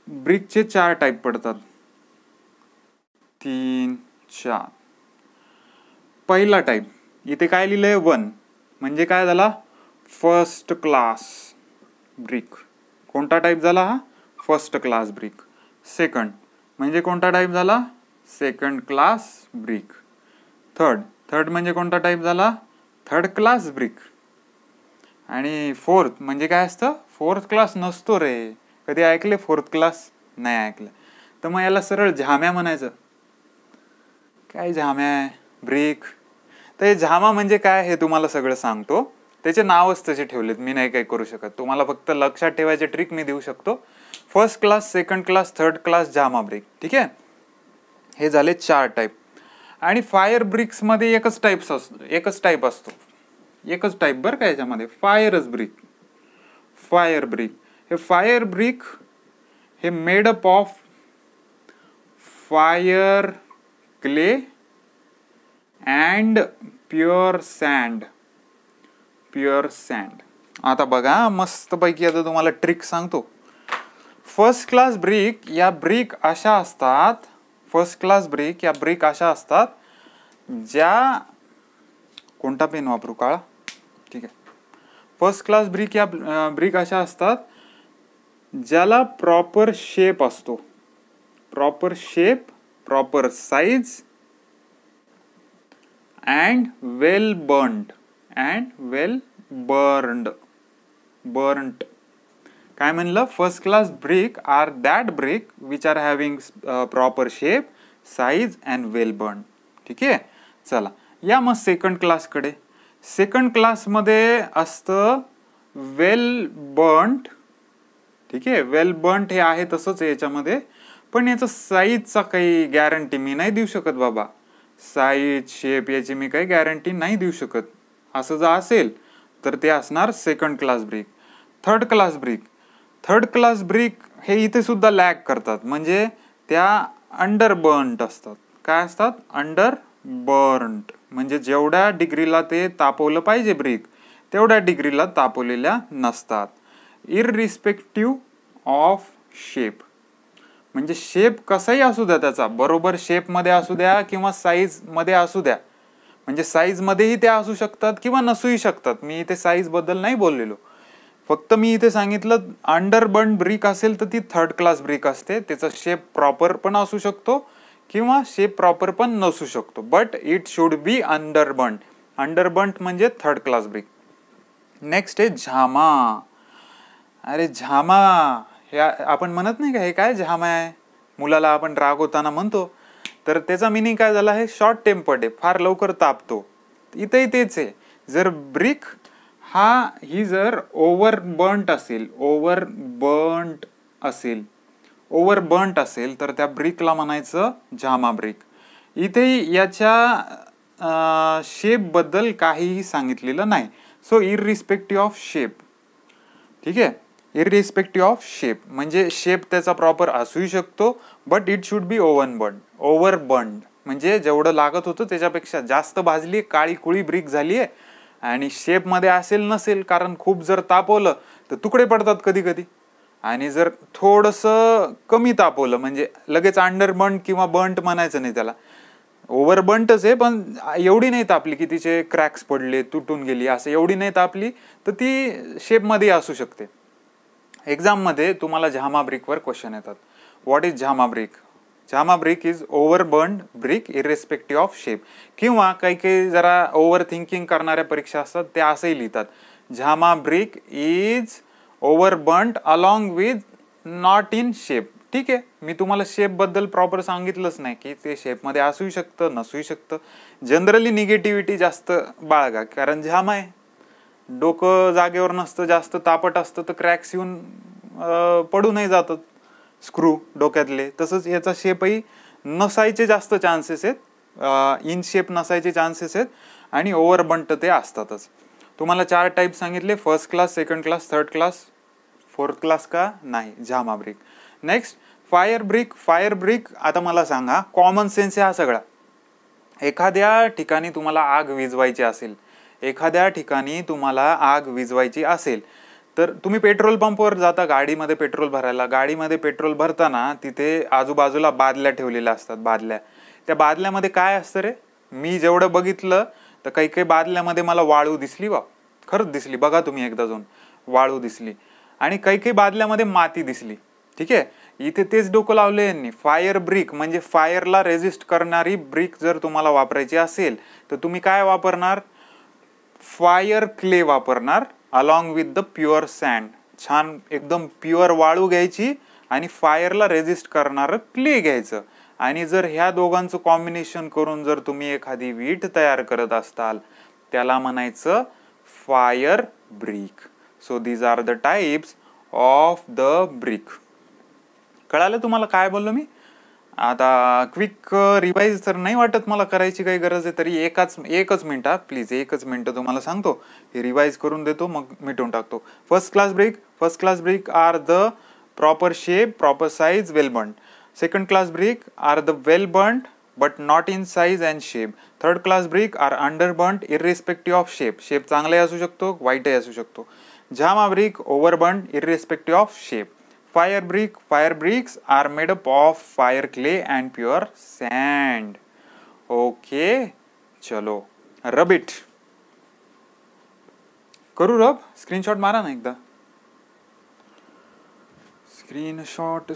ब्रिकचे 4 टाईप पडतात, 3, 4. पहिला टाईप इथे काय लिहिलंय 1, म्हणजे काय झाला फर्स्ट क्लास ब्रिक. कोणता टाईप झाला हा? First class brick. सेकंड म्हणजे कोणता टाईप झाला? Second class brick. थर्ड म्हणजे कोणता टाईप झाला? Third class brick. आणि फोर्थ म्हणजे काय असतं? फोर्थ क्लास नसतो रे. कधी ऐकले फोर्थ क्लास? नाही ऐकलं. तर मग याला सरळ झाम्या म्हणायचं. काय झाम्या ब्रिक? तर हे झामा म्हणजे काय हे तुम्हाला सगळं सांगतो. त्याचे नावच तसे ठेवलेत, मी नाही काही करू शकत. तुम्हाला फक्त लक्षात ठेवायचे ट्रिक मी देऊ शकतो. First class, second class, third class jhama brick. ठीक आहे, हे झाले 4 टाईप. आणि फायर ब्रिक्स मध्ये एकच टाईप असतो. एकच टाईप बरं का याच्यामध्ये, फायर ब्रिक. हे फायर ब्रिक हे made up of fire, clay and pure sand. आता बघा मस्त पैकी आता तुम्हाला ट्रिक सांगतो. फर्स्ट क्लास ब्रिक या ब्रिक अशा असतात ज्या, कोणता पेन वापरू काळा? ठीक आहे. फर्स्ट क्लास ब्रिक या ब्रिक अशा असतात ज्याला प्रॉपर शेप असतो, proper size and well burned. काय म्हणलं? First class brick are that brick which are having proper shape, size and well burn. ठीक आहे, चला या मग सेकंड क्लासकडे. सेकंड क्लासमध्ये असतं वेल बर्न्ड. ठीक आहे, वेल बर्न्ड हे आहे तसंच याच्यामध्ये, पण याचं साईजचा काही गॅरंटी मी नाही देऊ शकत बाबा. साईज, शेप याची मी काही गॅरंटी नाही देऊ शकत. असं जर असेल तर ते असणार second class brick. Third class brick हे इथे सुद्धा लॅग करतात, म्हणजे त्या अंडर बर्न्ड असतात. काय असतात? Under burned. म्हणजे जेवढ्या डिग्रीला ते तापवलं पाहिजे ब्रिक, तेवढ्या डिग्रीला तापवलेल्या नसतात. इररिस्पेक्टिव्ह ऑफ शेप, म्हणजे शेप कसाही असू द्या त्याचा, बरोबर शेप मध्ये असू द्या किंवा साईज मध्ये असू द्या. म्हणजे साईज मध्येही त्या असू शकतात किंवा नसूही शकतात. मी इथे साईज बद्दल नाही बोललेलो, फक्त मी इथे सांगितलं अंडर बर्न ब्रिक असेल तर ती थर्ड क्लास ब्रिक असते. त्याचा शेप प्रॉपर पण असू शकतो किंवा शेप प्रॉपर पण नसू शकतो, but it should be under burn म्हणजे थर्ड क्लास ब्रिक. नेक्स्ट आहे झामा. अरे झामा हे आपण म्हणत नाही का, हे काय झामा आहे? मुलाला आपण रागवताना म्हणतो, तर त्याचा मिनिंग काय झाला? हे शॉर्ट टेम्पर्ड आहे, फार लवकर तापतो. इथेही तेच आहे. जर ब्रिक ही जर ओव्हरबर्न्ट असेल तर त्या ब्रिकला म्हणायचं झामा ब्रिक. इथेही याच्या शेप बद्दल काहीही सांगितलेलं नाही. So irrespective of shape. ठीक आहे, इररिस्पेक्टिव्ह ऑफ शेप, म्हणजे शेप त्याचा प्रॉपर असूही शकतो, but it should be over burnt, म्हणजे जेवढं लागत होतं त्याच्यापेक्षा जास्त भाजली, काळी कुळी ब्रिक झालीये आणि शेपमध्ये असेल नसेल, कारण खूप जर तापवलं तर तुकडे पडतात कधी कधी, आणि जर थोडंसं कमी तापवलं म्हणजे लगेच अंडर बर्न्ड किंवा बर्न्ट म्हणायचं नाही त्याला, ओव्हर बर्न्टच आहे, पण एवढी नाही तापली की तिचे क्रॅक्स पडले, तुटून गेली, असं एवढी नाही तापली तर ती शेपमध्ये असू शकते. एक्झाममध्ये तुम्हाला झामा ब्रिकवर क्वेश्चन येतात. What is jhama brick? Jhama brick is over burnt brick irrespective of shape. किंवा काही काही जरा ओव्हर थिंकिंग करणाऱ्या परीक्षा असतात त्या असंही लिहितात, jhama brick is over burnt along with not in shape. ठीक आहे, मी तुम्हाला शेप बद्दल प्रॉपर सांगितलंच नाही की ते शेपमध्ये असूही शकतं नसूही शकतं. जनरली निगेटिव्हिटी जास्त बाळगा, कारण झामा आहे, डोकं जागेवर नसतं, जास्त तापट असतं तर क्रॅक्स येऊन पडूनही जातात स्क्रू डोक्यातले. तसंच याचा शेपही नसायचे जास्त चान्सेस आहेत, इन शेप नसायचे चान्सेस आहेत, आणि ओव्हर बर्न्ट ते असतातच. तुम्हाला 4 टाईप सांगितले, first class, second class, third class, fourth class का नाही, jhama brick. Next fire brick. Fire brick आता मला सांगा, कॉमन सेन्स आहे हा सगळा. एखाद्या ठिकाणी तुम्हाला आग विझवायची असेल, एखाद्या ठिकाणी तुम्हाला आग विझवायची असेल तर तुम्ही पेट्रोल पंपवर जाता गाडीमध्ये पेट्रोल भरायला. गाडीमध्ये पेट्रोल भरताना तिथे आजूबाजूला बादल्या ठेवलेल्या असतात, बादल्या. त्या बादल्यामध्ये काय असतं रे? मी जेवढं बघितलं तर काही काही बादल्यामध्ये मला वाळू दिसली, बा खरंच दिसली, बघा तुम्ही एकदा जाऊन, वाळू दिसली. आणि काही काही बादल्यामध्ये माती दिसली. ठीक आहे, इथे तेच डोकं लावलं यांनी. फायर ब्रिक म्हणजे फायरला रेजिस्ट करणारी ब्रिक जर तुम्हाला वापरायची असेल तर तुम्ही काय वापरणार? फायर क्ले वापरणार along with the pure sand. छान एकदम प्युअर वाळू घ्यायची आणि फायरला रेजिस्ट करणारं क्ले घ्यायचं. आणि जर ह्या दोघांचं कॉम्बिनेशन करून जर तुम्ही एखादी वीट तयार करत असताल त्याला म्हणायचं fire brick. So these are the types of the brick. कळालं तुम्हाला काय बोललो मी? आता क्विक रिवाइज तर नाही वाटत मला करायची काही गरज आहे, तरी एकच मिनिट प्लीज, एकच मिनिट तुम्हाला सांगतो, हे रिवाइज करून देतो मग मिटवून टाकतो. First class brick are the proper shape, proper size, well burnt. Second class brick are the well burnt but not in size and shape. Third class brick are under burnt irrespective of shape. Shape चांगलाही असू शकतो, वाईटही असू शकतो. Jhama brick over burnt irrespective of shape. Fire bricks are made up of fire clay and pure sand. Okay, चलो rub it. करू रब? Screenshot मारा ना एकदा. स्क्रीनशॉट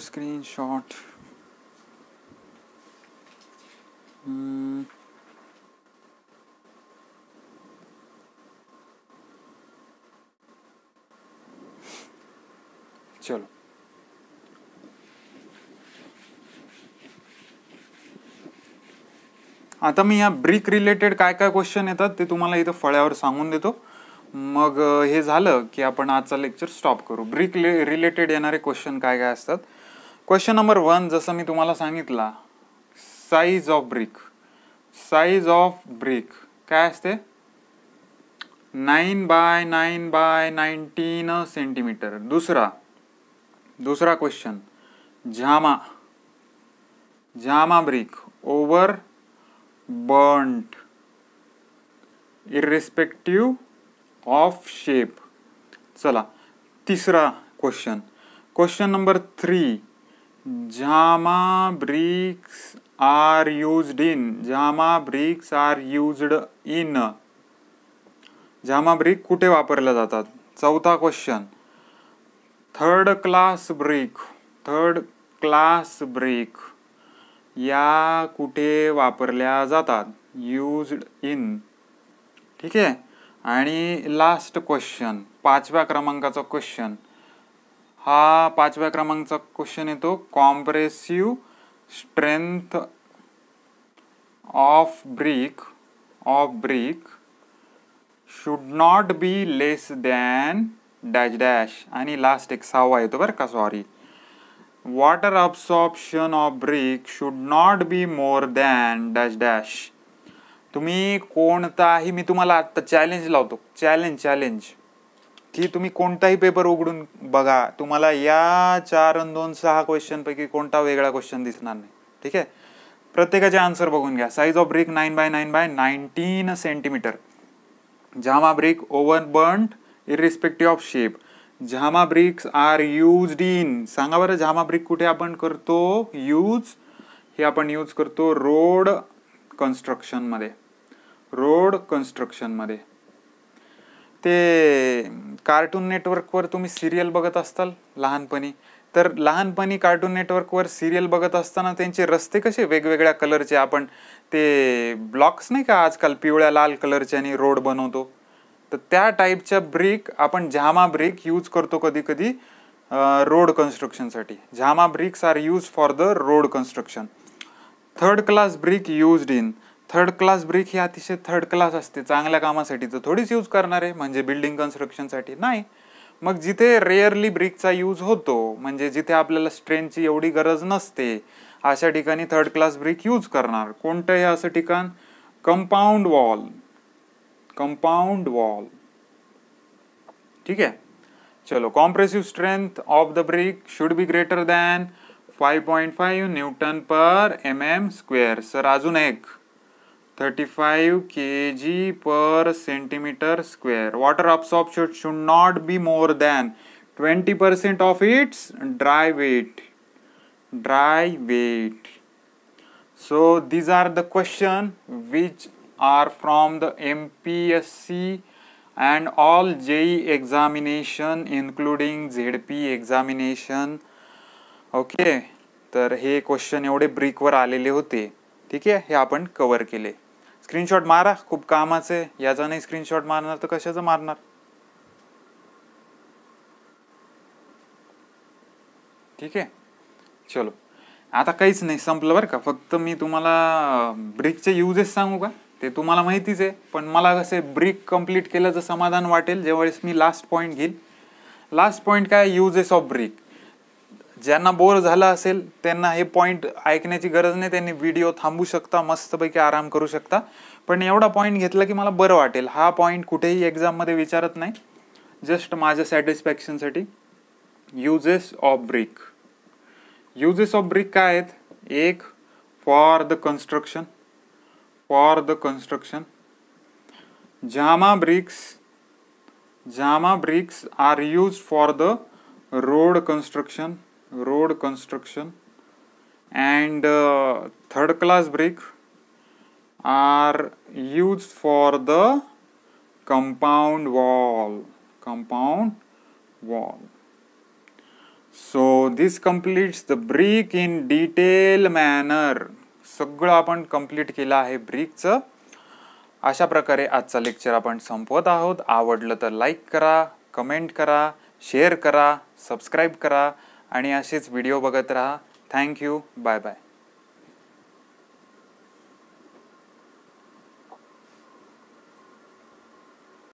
चलो. आता मी या ब्रिक रिलेटेड काय काय क्वेश्चन येतात ते तुम्हाला इथं फळ्यावर सांगून देतो. मग हे झालं की आपण आजचा लेक्चर स्टॉप करू. ब्रिक रिलेटेड येणारे क्वेश्चन काय काय असतात. क्वेश्चन नंबर 1, जसं मी तुम्हाला सांगितला, साईज ऑफ ब्रिक काय असते? 9 बाय 9 बाय 19 सेंटीमीटर. दुसरा question, jhama brick over burnt irrespective of shape. चला तिसरा question number 3, jhama bricks are used in. Jhama brick कुठे वापरल्या जातात? चौथा क्वेश्चन, थर्ड क्लास ब्रिक या कुठे वापरल्या जातात? Used in. ठीक आहे. आणि लास्ट क्वेश्चन, 5व्या क्रमांकाचा क्वेश्चन, हा 5व्या क्रमांकाचा क्वेश्चन येतो, compressive strength of brick should not be less than dash dash. आणि लास्ट एक 6वा येतो बरं का, sorry, water absorption of brick should not be more than dash dash. तुम्ही कोणताही, मी तुम्हाला आता चॅलेंज लावतो, चॅलेंज की तुम्ही कोणताही पेपर उघडून बघा, तुम्हाला या 4 आणि 2 6 क्वेश्चन पैकी कोणता वेगळा क्वेश्चन दिसणार नाही. ठीक आहे, प्रत्येकाचे आन्सर बघून घ्या. Size of brick 9x9x19 centimetre. Jama brick oven burned irrespective of shape. Jama bricks are used in, सांगा बरं जामा ब्रिक कुठे आपण करतो यूज? हे आपण यूज करतो रोड कन्स्ट्रक्शन मध्ये. रोड कन्स्ट्रक्शन मध्ये. ते कार्टून नेटवर्कवर तुम्ही सिरियल बघत असताल लहानपणी, तर लहानपणी कार्टून नेटवर्कवर सिरियल बघत असताना त्यांचे रस्ते कसे वेगवेगळ्या कलरचे, आपण ते ब्लॉक्स नाही का आजकाल पिवळ्या लाल कलरचे आणि रोड बनवतो, तर त्या टाईपच्या ब्रिक आपण जामा ब्रिक यूज करतो कधी कधी रोड कन्स्ट्रक्शनसाठी. Jama bricks are use for the road construction. Third class brick used in. Third class brick ही अतिशय थर्ड क्लास असते, चांगल्या कामासाठी तर थोडीच यूज करणार आहे, म्हणजे बिल्डिंग कन्स्ट्रक्शनसाठी नाही. मग जिथे रेअरली ब्रिकचा यूज होतो, म्हणजे जिथे आपल्याला स्ट्रेंथची एवढी गरज नसते, अशा ठिकाणी थर्ड क्लास ब्रिक यूज करणार. कोणतं आहे असं ठिकाण? Compound wall. Compound wall. ठीक आहे, चलो. Compressive strength of the brick should be greater than 5.5 newton per mm². Sir अजून एक 35 kg per centimeter². Water absorption should not be more than 20% of its dry weight. Dry weight. So these are the questions which are from the MPSC and all JEE examination including ZP examination. Okay, तर हे question एवढे ब्रिकवर आलेले होते. ठीक आहे, हे आपण cover केले. स्क्रीनशॉट मारा, खूप कामाचे. याचा नाही स्क्रीनशॉट मारणार तर कशाचं मारणार? ठीक आहे, चलो. आता काहीच नाही, संपलं बरं का. फक्त मी तुम्हाला ब्रिकचे युजेस सांगू का? ते तुम्हाला माहितीच आहे, पण मला कसे ब्रिक कंप्लीट केल्याचं समाधान वाटेल ज्यावेळेस मी लास्ट पॉईंट घेईल. लास्ट पॉईंट काय? Uses of brick. ज्यांना बोर झालं असेल त्यांना हे पॉईंट ऐकण्याची गरज नाही, त्यांनी व्हिडिओ थांबू शकता, मस्तपैकी आराम करू शकता. पण एवढा पॉईंट घेतला की मला बरं वाटेल. हा पॉईंट कुठेही एक्झाममध्ये विचारत नाही, जस्ट माझ्या सॅटिस्फॅक्शनसाठी. Uses of brick. Uses of brick काय आहेत? एक, for the construction. For the construction. Jama bricks are use for the road construction and third class brick are used for the compound wall. So this completes the brick in detail manner. सगळं आपण complete केलं आहे ब्रिकचं. अशा प्रकारे आजचा lecture आपण संपवत आहोत. आवडलं तर लाईक करा, कमेंट करा, शेअर करा, सबस्क्राईब करा आणि असेच व्हिडिओ बघत राहा. थँक्यू. Bye bye.